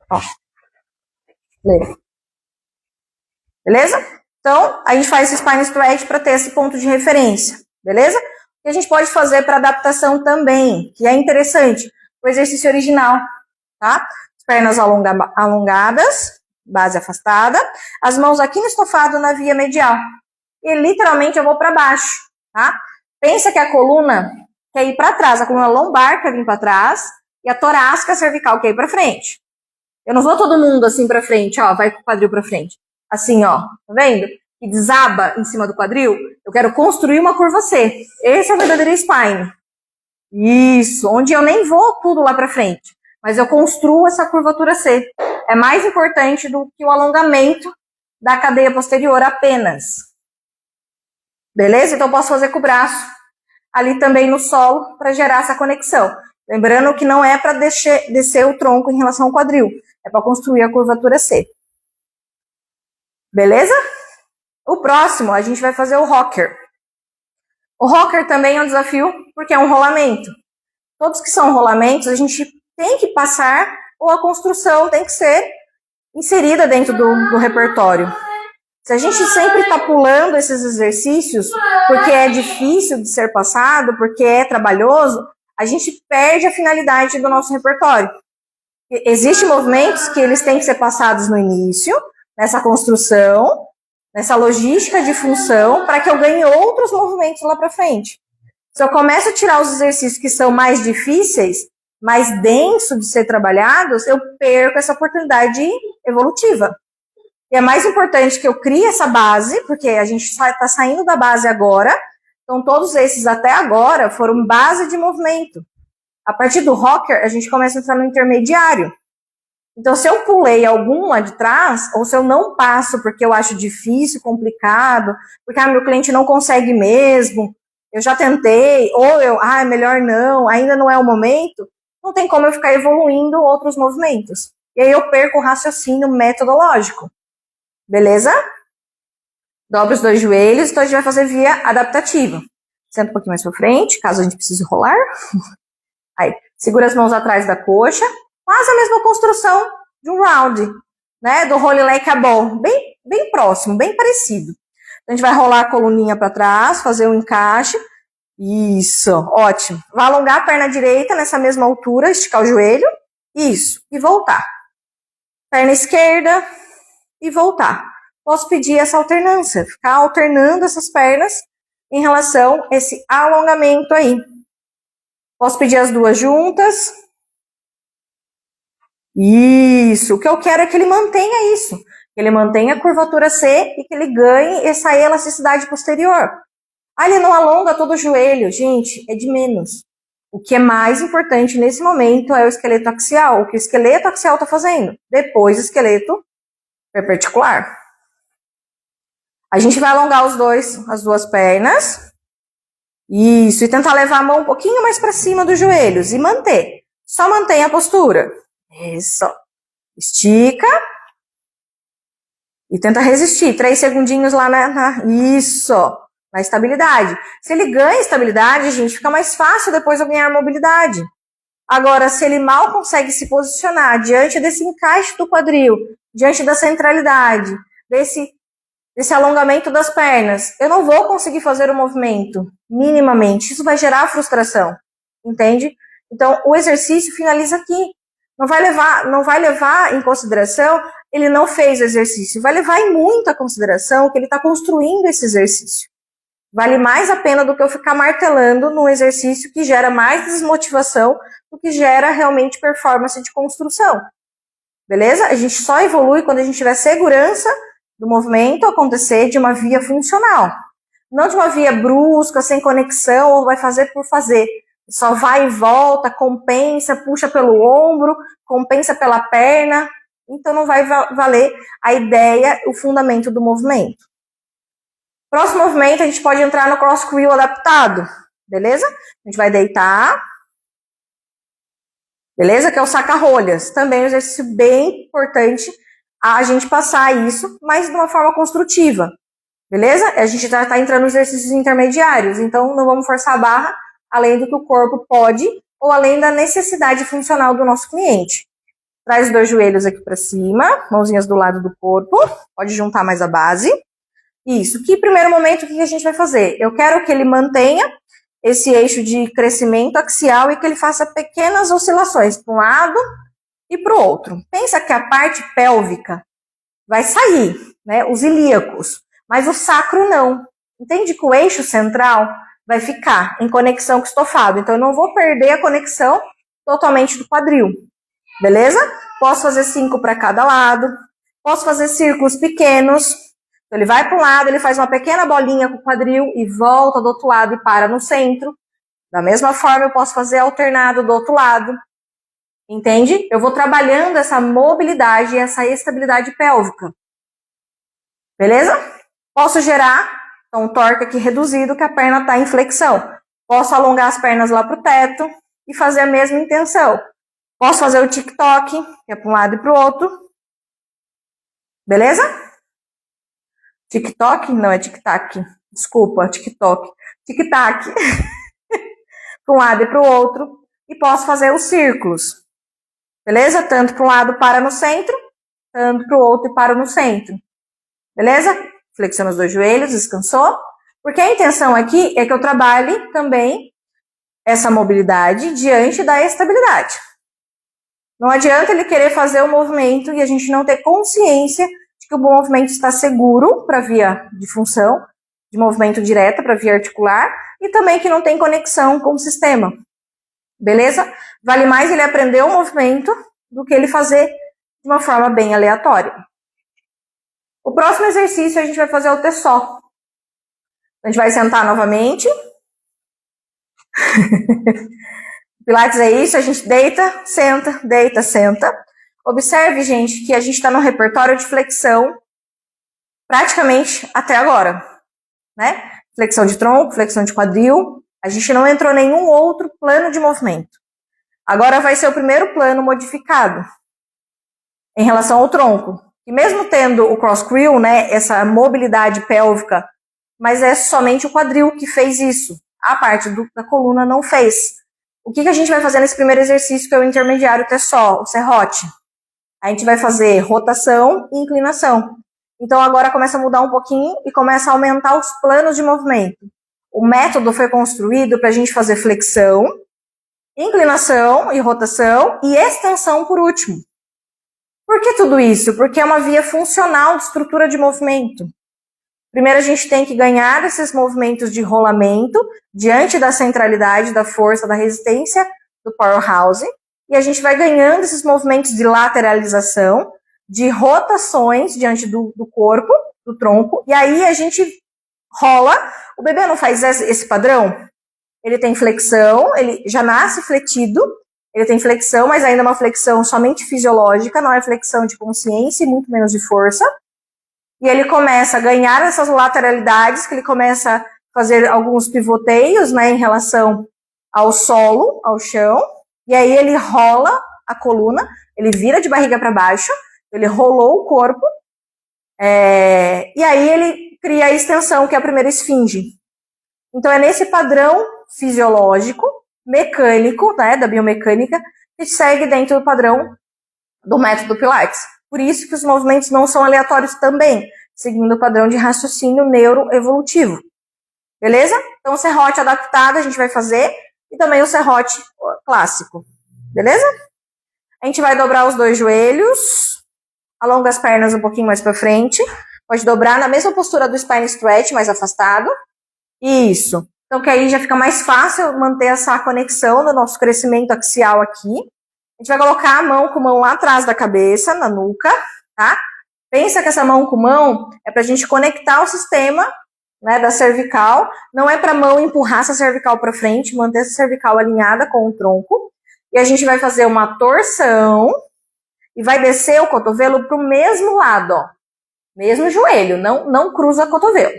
S1: Ó. Beleza? Então, a gente faz esse spine stretch para ter esse ponto de referência. Beleza? E a gente pode fazer para adaptação também, que é interessante. O exercício original, tá? As pernas alongadas, base afastada, as mãos aqui no estofado na via medial. E literalmente eu vou para baixo, tá? Pensa que a coluna quer ir para trás, a coluna lombar quer vir para trás e a torácica cervical quer ir para frente. Eu não vou todo mundo assim para frente, ó, vai com o quadril para frente. Assim, ó, tá vendo? Que desaba em cima do quadril. Eu quero construir uma curva C. Esse é o verdadeiro spine. Isso, onde eu nem vou tudo lá para frente, mas eu construo essa curvatura C. É mais importante do que o alongamento da cadeia posterior apenas. Beleza? Então eu posso fazer com o braço ali também no solo para gerar essa conexão. Lembrando que não é para descer o tronco em relação ao quadril, é para construir a curvatura C. Beleza? O próximo, a gente vai fazer o rocker. O rocker também é um desafio, porque é um rolamento. Todos que são rolamentos, a gente tem que passar, ou a construção tem que ser inserida dentro do repertório. Se a gente sempre está pulando esses exercícios, porque é difícil de ser passado, porque é trabalhoso, a gente perde a finalidade do nosso repertório. Existem movimentos que eles têm que ser passados no início, nessa construção, nessa logística de função, para que eu ganhe outros movimentos lá para frente. Se eu começo a tirar os exercícios que são mais difíceis, mais densos de ser trabalhados, eu perco essa oportunidade evolutiva. E é mais importante que eu crie essa base, porque a gente está saindo da base agora, então todos esses até agora foram base de movimento. A partir do rocker, a gente começa a entrar no intermediário. Então, se eu pulei algum lá de trás, ou se eu não passo porque eu acho difícil, complicado, porque meu cliente não consegue mesmo, eu já tentei, ou é melhor não, ainda não é o momento, não tem como eu ficar evoluindo outros movimentos. E aí eu perco o raciocínio metodológico. Beleza? Dobra os dois joelhos, então a gente vai fazer via adaptativa. Senta um pouquinho mais pra frente, caso a gente precise rolar. Aí, segura as mãos atrás da coxa. Faz a mesma construção de um round, né? Do Holy Like a Ball. Bem próximo, bem parecido. A gente vai rolar a coluninha para trás, fazer um encaixe. Isso, ótimo. Vai alongar a perna direita nessa mesma altura, esticar o joelho. Isso, e voltar. Perna esquerda e voltar. Posso pedir essa alternância, ficar alternando essas pernas em relação a esse alongamento aí. Posso pedir as duas juntas. Isso, o que eu quero é que ele mantenha isso, que ele mantenha a curvatura C e que ele ganhe essa elasticidade posterior. Ele não alonga todo o joelho, gente, é de menos. O que é mais importante nesse momento é o esqueleto axial, o que o esqueleto axial está fazendo, depois o esqueleto perpendicular. A gente vai alongar as duas pernas, isso, e tentar levar a mão um pouquinho mais para cima dos joelhos e manter, só mantém a postura. Isso. Estica. E tenta resistir. 3 segundinhos lá Isso. Na estabilidade. Se ele ganha estabilidade, gente, fica mais fácil depois eu ganhar mobilidade. Agora, se ele mal consegue se posicionar diante desse encaixe do quadril, diante da centralidade, desse desse alongamento das pernas, eu não vou conseguir fazer o movimento minimamente. Isso vai gerar frustração, entende? Então, o exercício finaliza aqui. Não vai levar em consideração ele não fez o exercício. Vai levar em muita consideração que ele está construindo esse exercício. Vale mais a pena do que eu ficar martelando num exercício que gera mais desmotivação do que gera realmente performance de construção. Beleza? A gente só evolui quando a gente tiver segurança do movimento acontecer de uma via funcional. Não de uma via brusca, sem conexão, ou vai fazer por fazer. Só vai e volta, compensa, puxa pelo ombro, compensa pela perna. Então não vai valer a ideia, o fundamento do movimento. Próximo movimento, a gente pode entrar no cross crawl adaptado. Beleza? A gente vai deitar. Beleza? Que é o saca-rolhas. Também é um exercício bem importante a gente passar isso, mas de uma forma construtiva. Beleza? A gente já está entrando nos exercícios intermediários, então não vamos forçar a barra além do que o corpo pode ou além da necessidade funcional do nosso cliente. Traz os 2 joelhos aqui para cima, mãozinhas do lado do corpo, pode juntar mais a base. Isso. Que primeiro momento, o que a gente vai fazer? Eu quero que ele mantenha esse eixo de crescimento axial e que ele faça pequenas oscilações para um lado e para o outro. Pensa que a parte pélvica vai sair, né? Os ilíacos, mas o sacro não. Entende que o eixo central vai ficar em conexão com o estofado. Então, eu não vou perder a conexão totalmente do quadril. Beleza? Posso fazer 5 para cada lado. Posso fazer círculos pequenos. Então, ele vai para um lado, ele faz uma pequena bolinha com o quadril e volta do outro lado e para no centro. Da mesma forma, eu posso fazer alternado do outro lado. Entende? Eu vou trabalhando essa mobilidade e essa estabilidade pélvica. Beleza? Posso gerar um torque aqui reduzido que a perna está em flexão. Posso alongar as pernas lá para o teto e fazer a mesma intenção. Posso fazer o tic-toc, que é para um lado e para o outro. Beleza? Tic-toc? Não, é tic-tac. Desculpa, tic-toc. Tic-tac. Para um lado e para o outro. E posso fazer os círculos. Beleza? Tanto para um lado para no centro, tanto para o outro e para no centro. Beleza? Flexiona os 2 joelhos, descansou. Porque a intenção aqui é que eu trabalhe também essa mobilidade diante da estabilidade. Não adianta ele querer fazer o movimento e a gente não ter consciência de que o movimento está seguro para a via de função, de movimento direta para a via articular, e também que não tem conexão com o sistema. Beleza? Vale mais ele aprender o movimento do que ele fazer de uma forma bem aleatória. O próximo exercício a gente vai fazer o T-só. A gente vai sentar novamente. Pilates é isso, a gente deita, senta. Observe, gente, que a gente está no repertório de flexão praticamente até agora, né? Flexão de tronco, flexão de quadril. A gente não entrou em nenhum outro plano de movimento. Agora vai ser o primeiro plano modificado em relação ao tronco. E mesmo tendo o cross crawl, né, essa mobilidade pélvica, mas é somente o quadril que fez isso. A parte da coluna não fez. O que a gente vai fazer nesse primeiro exercício, que é o intermediário T-só, o serrote? A gente vai fazer rotação e inclinação. Então agora começa a mudar um pouquinho e começa a aumentar os planos de movimento. O método foi construído para a gente fazer flexão, inclinação e rotação e extensão por último. Por que tudo isso? Porque é uma via funcional de estrutura de movimento. Primeiro a gente tem que ganhar esses movimentos de rolamento diante da centralidade, da força, da resistência do powerhouse. E a gente vai ganhando esses movimentos de lateralização, de rotações diante do corpo, do tronco. E aí a gente rola. O bebê não faz esse padrão? Ele tem flexão, ele já nasce fletido. Ele tem flexão, mas ainda é uma flexão somente fisiológica, não é flexão de consciência e muito menos de força. E ele começa a ganhar essas lateralidades, que ele começa a fazer alguns pivoteios, né, em relação ao solo, ao chão. E aí ele rola a coluna, ele vira de barriga para baixo, ele rolou o corpo. E aí ele cria a extensão, que é a primeira esfinge. Então é nesse padrão fisiológico, mecânico, né, da biomecânica, que segue dentro do padrão do método Pilates. Por isso que os movimentos não são aleatórios também. seguindo o padrão de raciocínio neuroevolutivo. Beleza? Então, o serrote adaptado a gente vai fazer e também o serrote clássico. Beleza? A gente vai dobrar os dois joelhos, alonga as pernas um pouquinho mais para frente, pode dobrar na mesma postura do spine stretch, mais afastado. Isso. Então, que aí já fica mais fácil manter essa conexão do nosso crescimento axial aqui. A gente vai colocar a mão com mão lá atrás da cabeça, na nuca, tá? Pensa que essa mão com mão é pra gente conectar o sistema, né, da cervical. Não é pra mão empurrar essa cervical para frente, manter essa cervical alinhada com o tronco. E a gente vai fazer uma torção e vai descer o cotovelo pro mesmo lado, ó. Mesmo joelho, não cruza o cotovelo.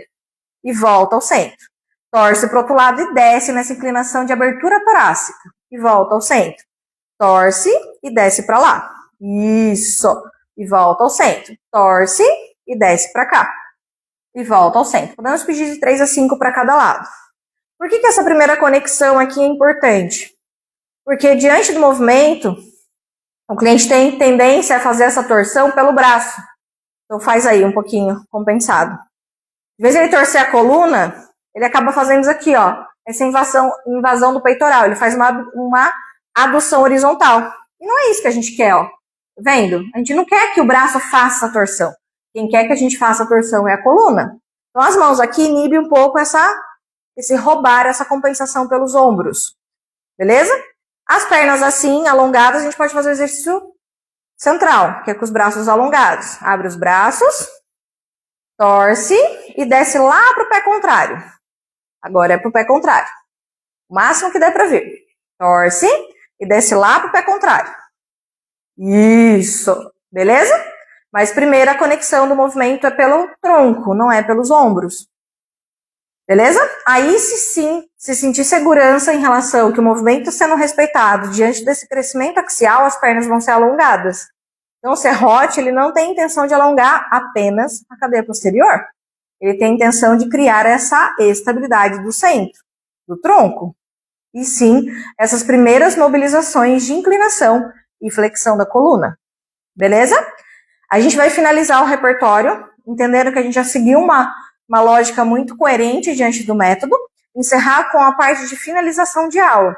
S1: E volta ao centro. Torce pro outro lado e desce nessa inclinação de abertura torácica. E volta ao centro. Torce e desce para lá. Isso. E volta ao centro. Torce e desce para cá. E volta ao centro. Podemos pedir de 3 a 5 para cada lado. Por que essa primeira conexão aqui é importante? Porque diante do movimento, o cliente tem tendência a fazer essa torção pelo braço. Então faz aí um pouquinho compensado. De vez em ele torcer a coluna, ele acaba fazendo isso aqui, ó. Essa invasão do peitoral. Ele faz uma adução horizontal. E não é isso que a gente quer, ó. Tá vendo? A gente não quer que o braço faça a torção. Quem quer que a gente faça a torção é a coluna. Então as mãos aqui inibem um pouco esse roubar, essa compensação pelos ombros. Beleza? As pernas assim, alongadas, a gente pode fazer o exercício central, que é com os braços alongados. Abre os braços, torce e desce lá pro pé contrário. Agora é pro pé contrário. O máximo que der pra ver. Torce e desce lá pro pé contrário. Isso. Beleza? Mas primeiro a conexão do movimento é pelo tronco, não é pelos ombros. Beleza? Aí, se sentir segurança em relação que o movimento está sendo respeitado diante desse crescimento axial, as pernas vão ser alongadas. Então, o serrote, ele não tem intenção de alongar apenas a cadeia posterior. Ele tem a intenção de criar essa estabilidade do centro, do tronco. E sim, essas primeiras mobilizações de inclinação e flexão da coluna. Beleza? A gente vai finalizar o repertório, entendendo que a gente já seguiu uma lógica muito coerente diante do método, encerrar com a parte de finalização de aula.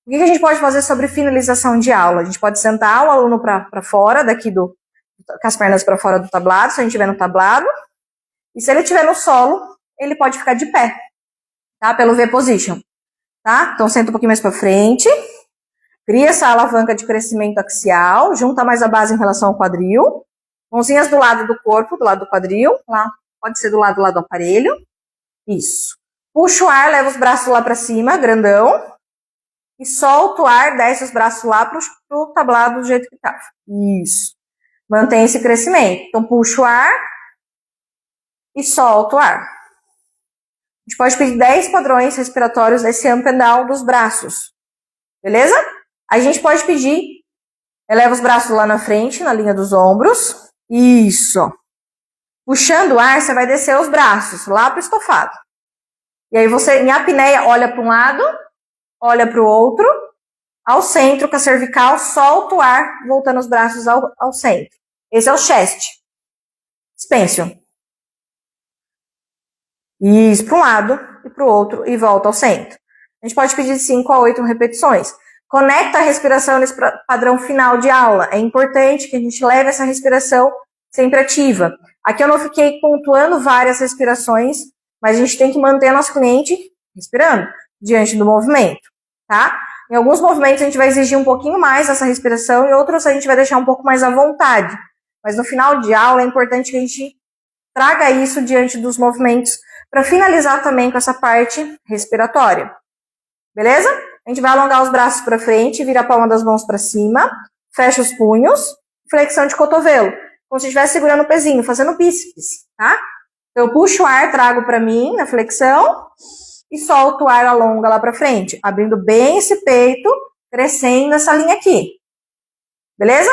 S1: O que a gente pode fazer sobre finalização de aula? A gente pode sentar o aluno para fora, com as pernas para fora do tablado, se a gente estiver no tablado, e se ele estiver no solo, ele pode ficar de pé, tá? Pelo V-position, tá? Então senta um pouquinho mais para frente, cria essa alavanca de crescimento axial, junta mais a base em relação ao quadril, mãozinhas do lado do corpo, do lado do quadril, lá. Pode ser do lado do aparelho. Isso. Puxa o ar, leva os braços lá para cima, grandão. E solta o ar, desce os braços lá pro tablado do jeito que tá. Isso. Mantém esse crescimento. Então, puxa o ar e solta o ar. A gente pode pedir 10 padrões respiratórios desse up and down dos braços. Beleza? A gente pode pedir, eleva os braços lá na frente, na linha dos ombros. Isso. Puxando o ar, você vai descer os braços lá pro estofado. E aí você, em apneia, olha para um lado, olha para o outro, ao centro com a cervical, solta o ar, voltando os braços ao centro. Esse é o chest. Expansion. Isso, para um lado e para o outro e volta ao centro. A gente pode pedir de 5 a 8 repetições. Conecta a respiração nesse padrão final de aula. É importante que a gente leve essa respiração sempre ativa. Aqui eu não fiquei pontuando várias respirações, mas a gente tem que manter nosso cliente respirando diante do movimento, tá? Em alguns movimentos a gente vai exigir um pouquinho mais essa respiração e outros a gente vai deixar um pouco mais à vontade. Mas no final de aula é importante que a gente traga isso diante dos movimentos para finalizar também com essa parte respiratória. Beleza? A gente vai alongar os braços para frente, vira a palma das mãos para cima, fecha os punhos, flexão de cotovelo. Como se estivesse segurando o pezinho, fazendo bíceps, tá? Então, eu puxo o ar, trago para mim na flexão e solto o ar, alonga lá para frente, abrindo bem esse peito, crescendo essa linha aqui. Beleza?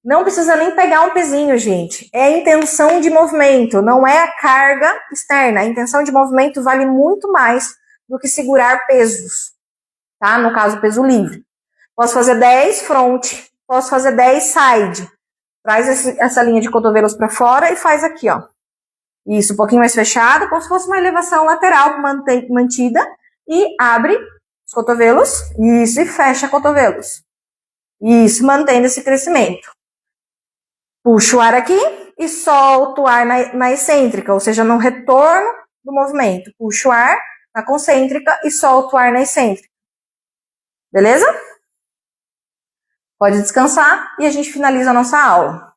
S1: Não precisa nem pegar um pezinho, gente. É a intenção de movimento, não é a carga externa. A intenção de movimento vale muito mais do que segurar pesos, tá? No caso, peso livre. Posso fazer 10 front, posso fazer 10 side. Traz essa linha de cotovelos para fora e faz aqui, ó. Isso, um pouquinho mais fechado, como se fosse uma elevação lateral mantida. E abre os cotovelos. Isso, e fecha cotovelos. Isso, mantendo esse crescimento. Puxa o ar aqui e solta o ar na excêntrica, ou seja, no retorno do movimento. Puxa o ar na concêntrica e solta o ar na excêntrica. Beleza? Pode descansar e a gente finaliza a nossa aula.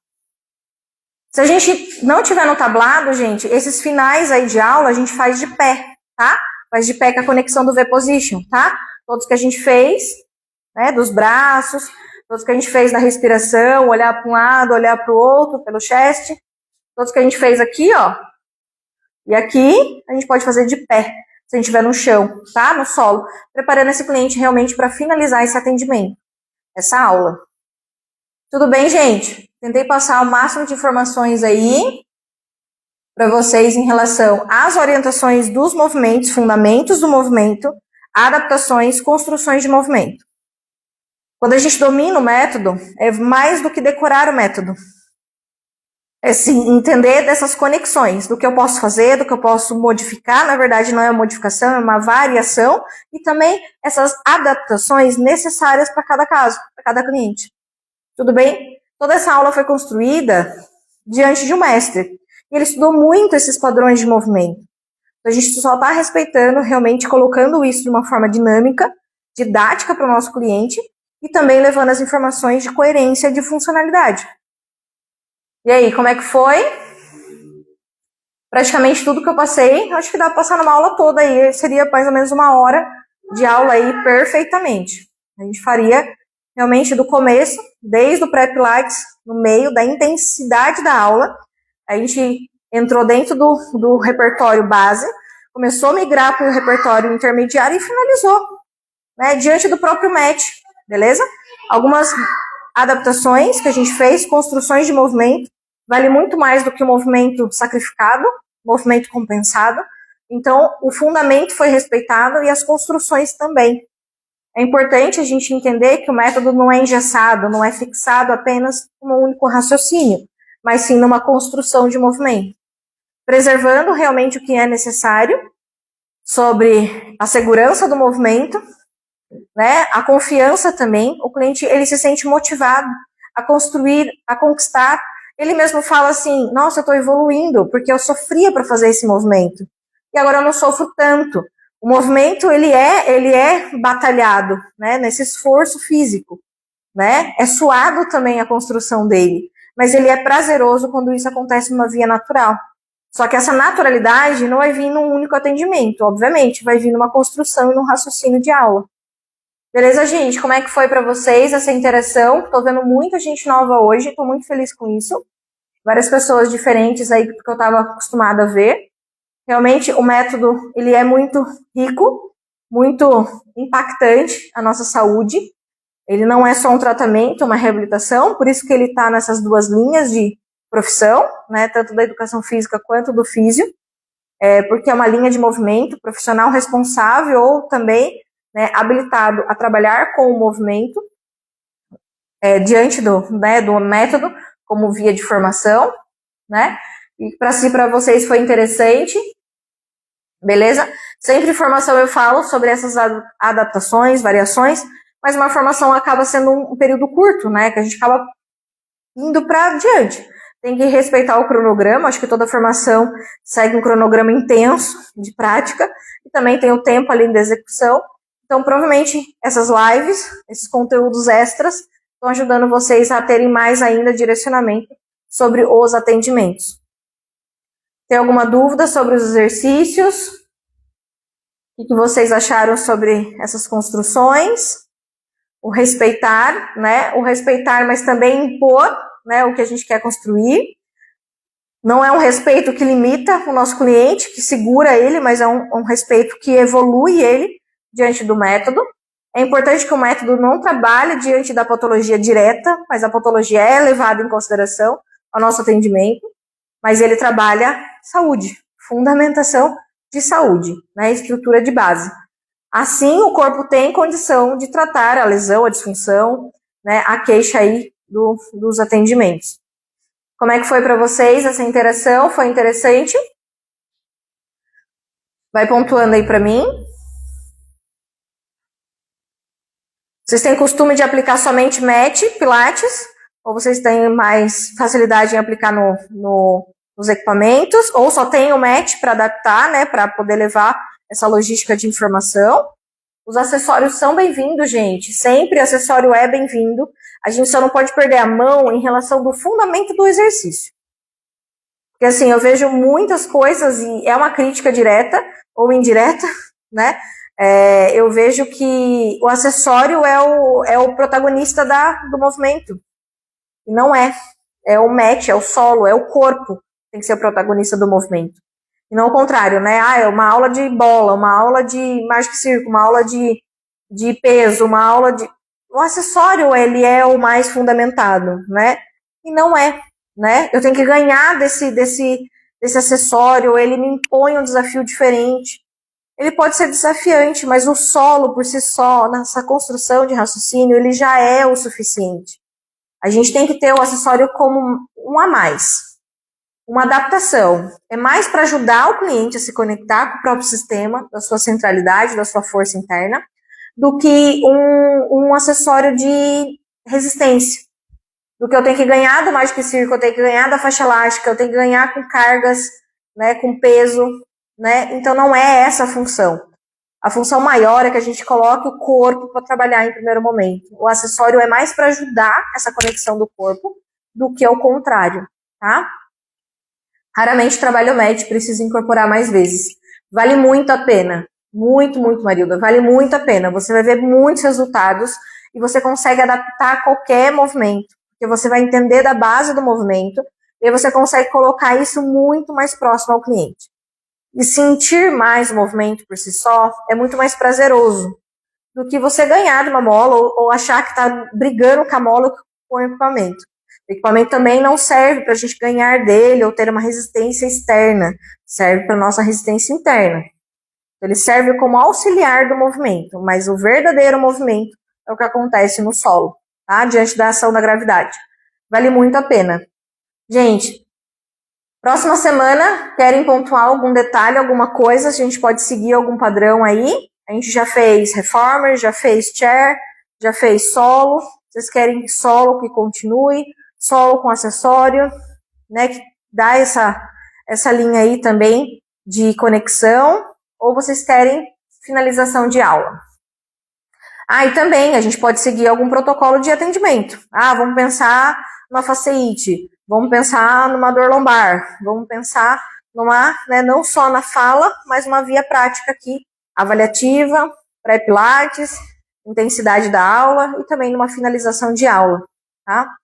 S1: Se a gente não tiver no tablado, gente, esses finais aí de aula a gente faz de pé, tá? Faz de pé com a conexão do V-Position, tá? Todos que a gente fez, né, dos braços, todos que a gente fez na respiração, olhar para um lado, olhar para o outro, pelo chest, todos que a gente fez aqui, ó. E aqui a gente pode fazer de pé, se a gente estiver no chão, tá? No solo, preparando esse cliente realmente para finalizar esse atendimento, essa aula. Tudo bem, gente? Tentei passar o máximo de informações aí para vocês em relação às orientações dos movimentos, fundamentos do movimento, adaptações, construções de movimento. Quando a gente domina o método, é mais do que decorar o método. É sim entender dessas conexões, do que eu posso fazer, do que eu posso modificar. Na verdade, não é uma modificação, é uma variação. E também essas adaptações necessárias para cada caso, para cada cliente. Tudo bem? Toda essa aula foi construída diante de um mestre. E ele estudou muito esses padrões de movimento. Então, a gente só está respeitando, realmente colocando isso de uma forma dinâmica, didática para o nosso cliente, e também levando as informações de coerência de funcionalidade. E aí, como é que foi? Praticamente tudo que eu passei, acho que dá para passar numa aula toda aí, seria mais ou menos uma hora de aula aí perfeitamente. A gente faria realmente do começo, desde o pré-pilates, no meio da intensidade da aula, a gente entrou dentro do repertório base, começou a migrar para o repertório intermediário e finalizou, né, diante do próprio match, beleza? Algumas adaptações que a gente fez, construções de movimento, vale muito mais do que o movimento sacrificado, movimento compensado. Então, o fundamento foi respeitado e as construções também. É importante a gente entender que o método não é engessado, não é fixado apenas num único raciocínio, mas sim numa construção de movimento, preservando realmente o que é necessário sobre a segurança do movimento, né, a confiança também. O cliente, ele se sente motivado a construir, a conquistar. Ele mesmo fala assim, nossa, eu estou evoluindo, porque eu sofria para fazer esse movimento, e agora eu não sofro tanto. O movimento, ele é batalhado, né, nesse esforço físico, né, é suado também a construção dele, mas ele é prazeroso quando isso acontece numa via natural. Só que essa naturalidade não vai vir num único atendimento, obviamente, vai vir numa construção e num raciocínio de aula. Beleza, gente? Como é que foi para vocês essa interação? Tô vendo muita gente nova hoje, tô muito feliz com isso. Várias pessoas diferentes aí que eu estava acostumada a ver. Realmente, o método, ele é muito rico, muito impactante à nossa saúde. Ele não é só um tratamento, uma reabilitação, por isso que ele está nessas duas linhas de profissão, né, tanto da educação física quanto do físio, porque é uma linha de movimento, profissional responsável ou também, né, habilitado a trabalhar com o movimento, diante do método, como via de formação, né? E para vocês foi interessante, beleza? Sempre em formação eu falo sobre essas adaptações, variações, mas uma formação acaba sendo um período curto, né? Que a gente acaba indo para adiante. Tem que respeitar o cronograma, acho que toda formação segue um cronograma intenso de prática, e também tem o tempo ali de execução. Então, provavelmente, essas lives, esses conteúdos extras, estão ajudando vocês a terem mais ainda direcionamento sobre os atendimentos. Tem alguma dúvida sobre os exercícios? O que vocês acharam sobre essas construções? O respeitar, né? O respeitar, mas também impor, né, o que a gente quer construir. Não é um respeito que limita o nosso cliente, que segura ele, mas é um respeito que evolui ele diante do método. É importante que o método não trabalhe diante da patologia direta, mas a patologia é levada em consideração ao nosso atendimento, mas ele trabalha saúde, fundamentação de saúde, né, estrutura de base. Assim, o corpo tem condição de tratar a lesão, a disfunção, né, a queixa aí dos atendimentos. Como é que foi para vocês essa interação? Foi interessante? Vai pontuando aí para mim. Vocês têm costume de aplicar somente mat, pilates? Ou vocês têm mais facilidade em aplicar nos equipamentos? Ou só tem o mat para adaptar, né? Para poder levar essa logística de informação? Os acessórios são bem-vindos, gente. Sempre acessório é bem-vindo. A gente só não pode perder a mão em relação do fundamento do exercício. Porque assim, eu vejo muitas coisas, e é uma crítica direta ou indireta, né? Eu vejo que o acessório é o protagonista do movimento. E não é. É o mat, é o solo, é o corpo que tem que ser o protagonista do movimento. E não o contrário, né? É uma aula de bola, uma aula de Magic Circle, uma aula de peso, uma aula de... O acessório, ele é o mais fundamentado, né? E não é, né? Eu tenho que ganhar desse acessório, ele me impõe um desafio diferente. Ele pode ser desafiante, mas o solo, por si só, nessa construção de raciocínio, ele já é o suficiente. A gente tem que ter o acessório como um a mais. Uma adaptação. É mais para ajudar o cliente a se conectar com o próprio sistema, da sua centralidade, da sua força interna, do que um acessório de resistência. Do que eu tenho que ganhar do Magic Circle, eu tenho que ganhar da faixa elástica, eu tenho que ganhar com cargas, né, com peso, né? Então não é essa a função. A função maior é que a gente coloque o corpo para trabalhar em primeiro momento. O acessório é mais para ajudar essa conexão do corpo do que o contrário, tá? Raramente trabalho mat, precisa incorporar mais vezes. Vale muito a pena. Muito, muito, Marilda. Vale muito a pena. Você vai ver muitos resultados e você consegue adaptar a qualquer movimento. Porque você vai entender da base do movimento e você consegue colocar isso muito mais próximo ao cliente. E sentir mais o movimento por si só é muito mais prazeroso do que você ganhar de uma mola ou achar que está brigando com a mola com o equipamento. O equipamento também não serve para a gente ganhar dele ou ter uma resistência externa, serve para nossa resistência interna. Ele serve como auxiliar do movimento, mas o verdadeiro movimento é o que acontece no solo, tá? Diante da ação da gravidade. Vale muito a pena. Gente, próxima semana, querem pontuar algum detalhe, alguma coisa? A gente pode seguir algum padrão aí? A gente já fez reformer, já fez chair, já fez solo. Vocês querem solo que continue? Solo com acessório, né? Que dá essa linha aí também de conexão. Ou vocês querem finalização de aula? E também a gente pode seguir algum protocolo de atendimento. Vamos pensar numa faceite. Vamos pensar numa dor lombar, vamos pensar numa, né, não só na fala, mas uma via prática aqui, avaliativa, pré-pilates, intensidade da aula e também numa finalização de aula, tá?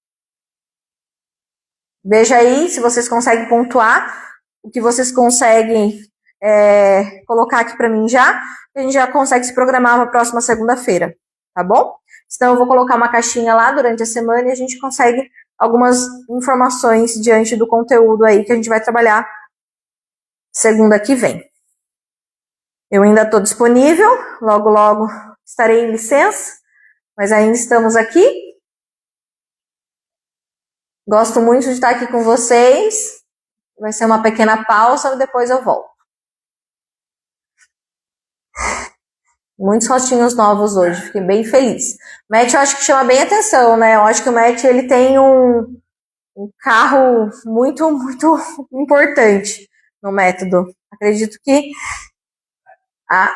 S1: Veja aí se vocês conseguem pontuar, o que vocês conseguem colocar aqui para mim já, a gente já consegue se programar para a próxima segunda-feira, tá bom? Então eu vou colocar uma caixinha lá durante a semana e a gente consegue algumas informações diante do conteúdo aí que a gente vai trabalhar segunda que vem. Eu ainda estou disponível, logo, logo estarei em licença, mas ainda estamos aqui. Gosto muito de estar aqui com vocês. Vai ser uma pequena pausa, depois eu volto. Muitos rostinhos novos hoje, fiquei bem feliz. O Matt eu acho que chama bem atenção, né? Eu acho que o Matt ele tem um carro muito, muito importante no método. Acredito que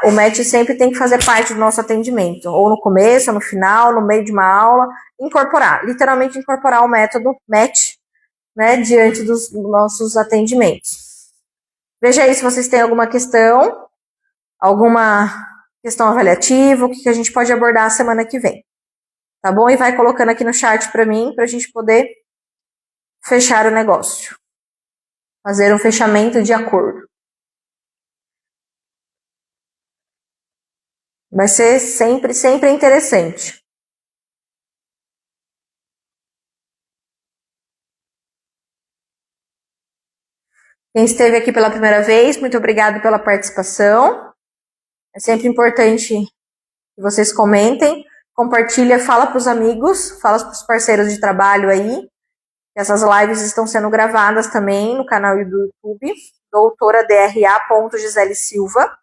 S1: o Matt sempre tem que fazer parte do nosso atendimento, ou no começo, ou no final, no meio de uma aula, literalmente incorporar o método Matt, né, diante dos nossos atendimentos. Veja aí se vocês têm alguma questão avaliativa, o que a gente pode abordar a semana que vem. Tá bom? E vai colocando aqui no chat para mim, para a gente poder fechar o negócio. Fazer um fechamento de acordo. Vai ser sempre, sempre interessante. Quem esteve aqui pela primeira vez, muito obrigado pela participação. É sempre importante que vocês comentem, compartilha, fala para os amigos, fala para os parceiros de trabalho aí. Essas lives estão sendo gravadas também no canal do YouTube, doutora DRA.Gisele Silva.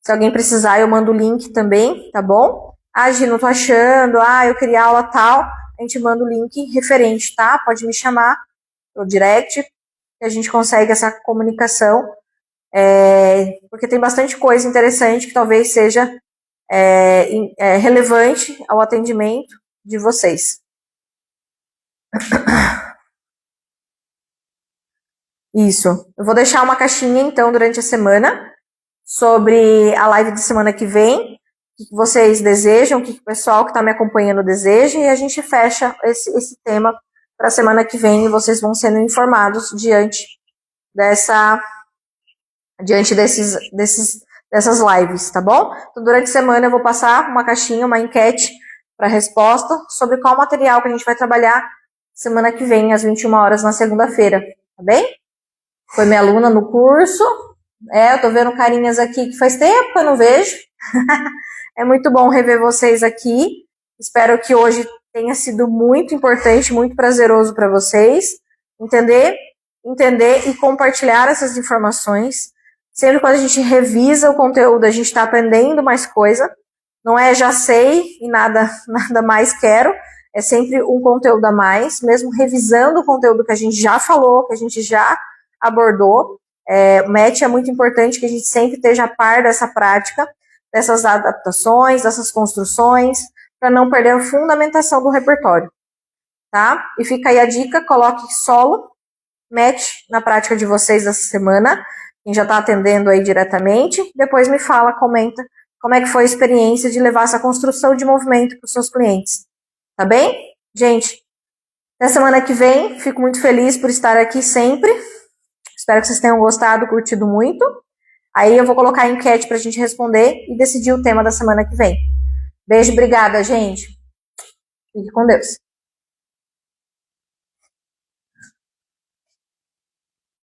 S1: Se alguém precisar, eu mando o link também, tá bom? Ah, Gi, não tô achando, eu queria aula tal, a gente manda o link referente, tá? Pode me chamar no direct, que a gente consegue essa comunicação, porque tem bastante coisa interessante que talvez seja relevante ao atendimento de vocês. Isso. Eu vou deixar uma caixinha, então, durante a semana, sobre a live de semana que vem, o que vocês desejam, o que o pessoal que está me acompanhando deseja, e a gente fecha esse tema para a semana que vem, e vocês vão sendo informados diante dessas lives, tá bom? Então, durante a semana eu vou passar uma caixinha, uma enquete para resposta sobre qual material que a gente vai trabalhar semana que vem, às 21 horas, na segunda-feira, tá bem? Foi minha aluna no curso. Eu tô vendo carinhas aqui que faz tempo que eu não vejo. É muito bom rever vocês aqui. Espero que hoje tenha sido muito importante, muito prazeroso para vocês. Entender e compartilhar essas informações. Sempre quando a gente revisa o conteúdo, a gente está aprendendo mais coisa. Não é já sei e nada mais quero. É sempre um conteúdo a mais, mesmo revisando o conteúdo que a gente já falou, que a gente já abordou. O MET é muito importante que a gente sempre esteja a par dessa prática, dessas adaptações, dessas construções, para não perder a fundamentação do repertório, tá? E fica aí a dica, coloque solo, MET na prática de vocês essa semana, quem já está atendendo aí diretamente, depois me fala, comenta como é que foi a experiência de levar essa construção de movimento para os seus clientes, tá bem? Gente, até semana que vem, fico muito feliz por estar aqui sempre. Espero que vocês tenham gostado, curtido muito. Aí eu vou colocar a enquete para a gente responder e decidir o tema da semana que vem. Beijo, obrigada, gente. Fique com Deus.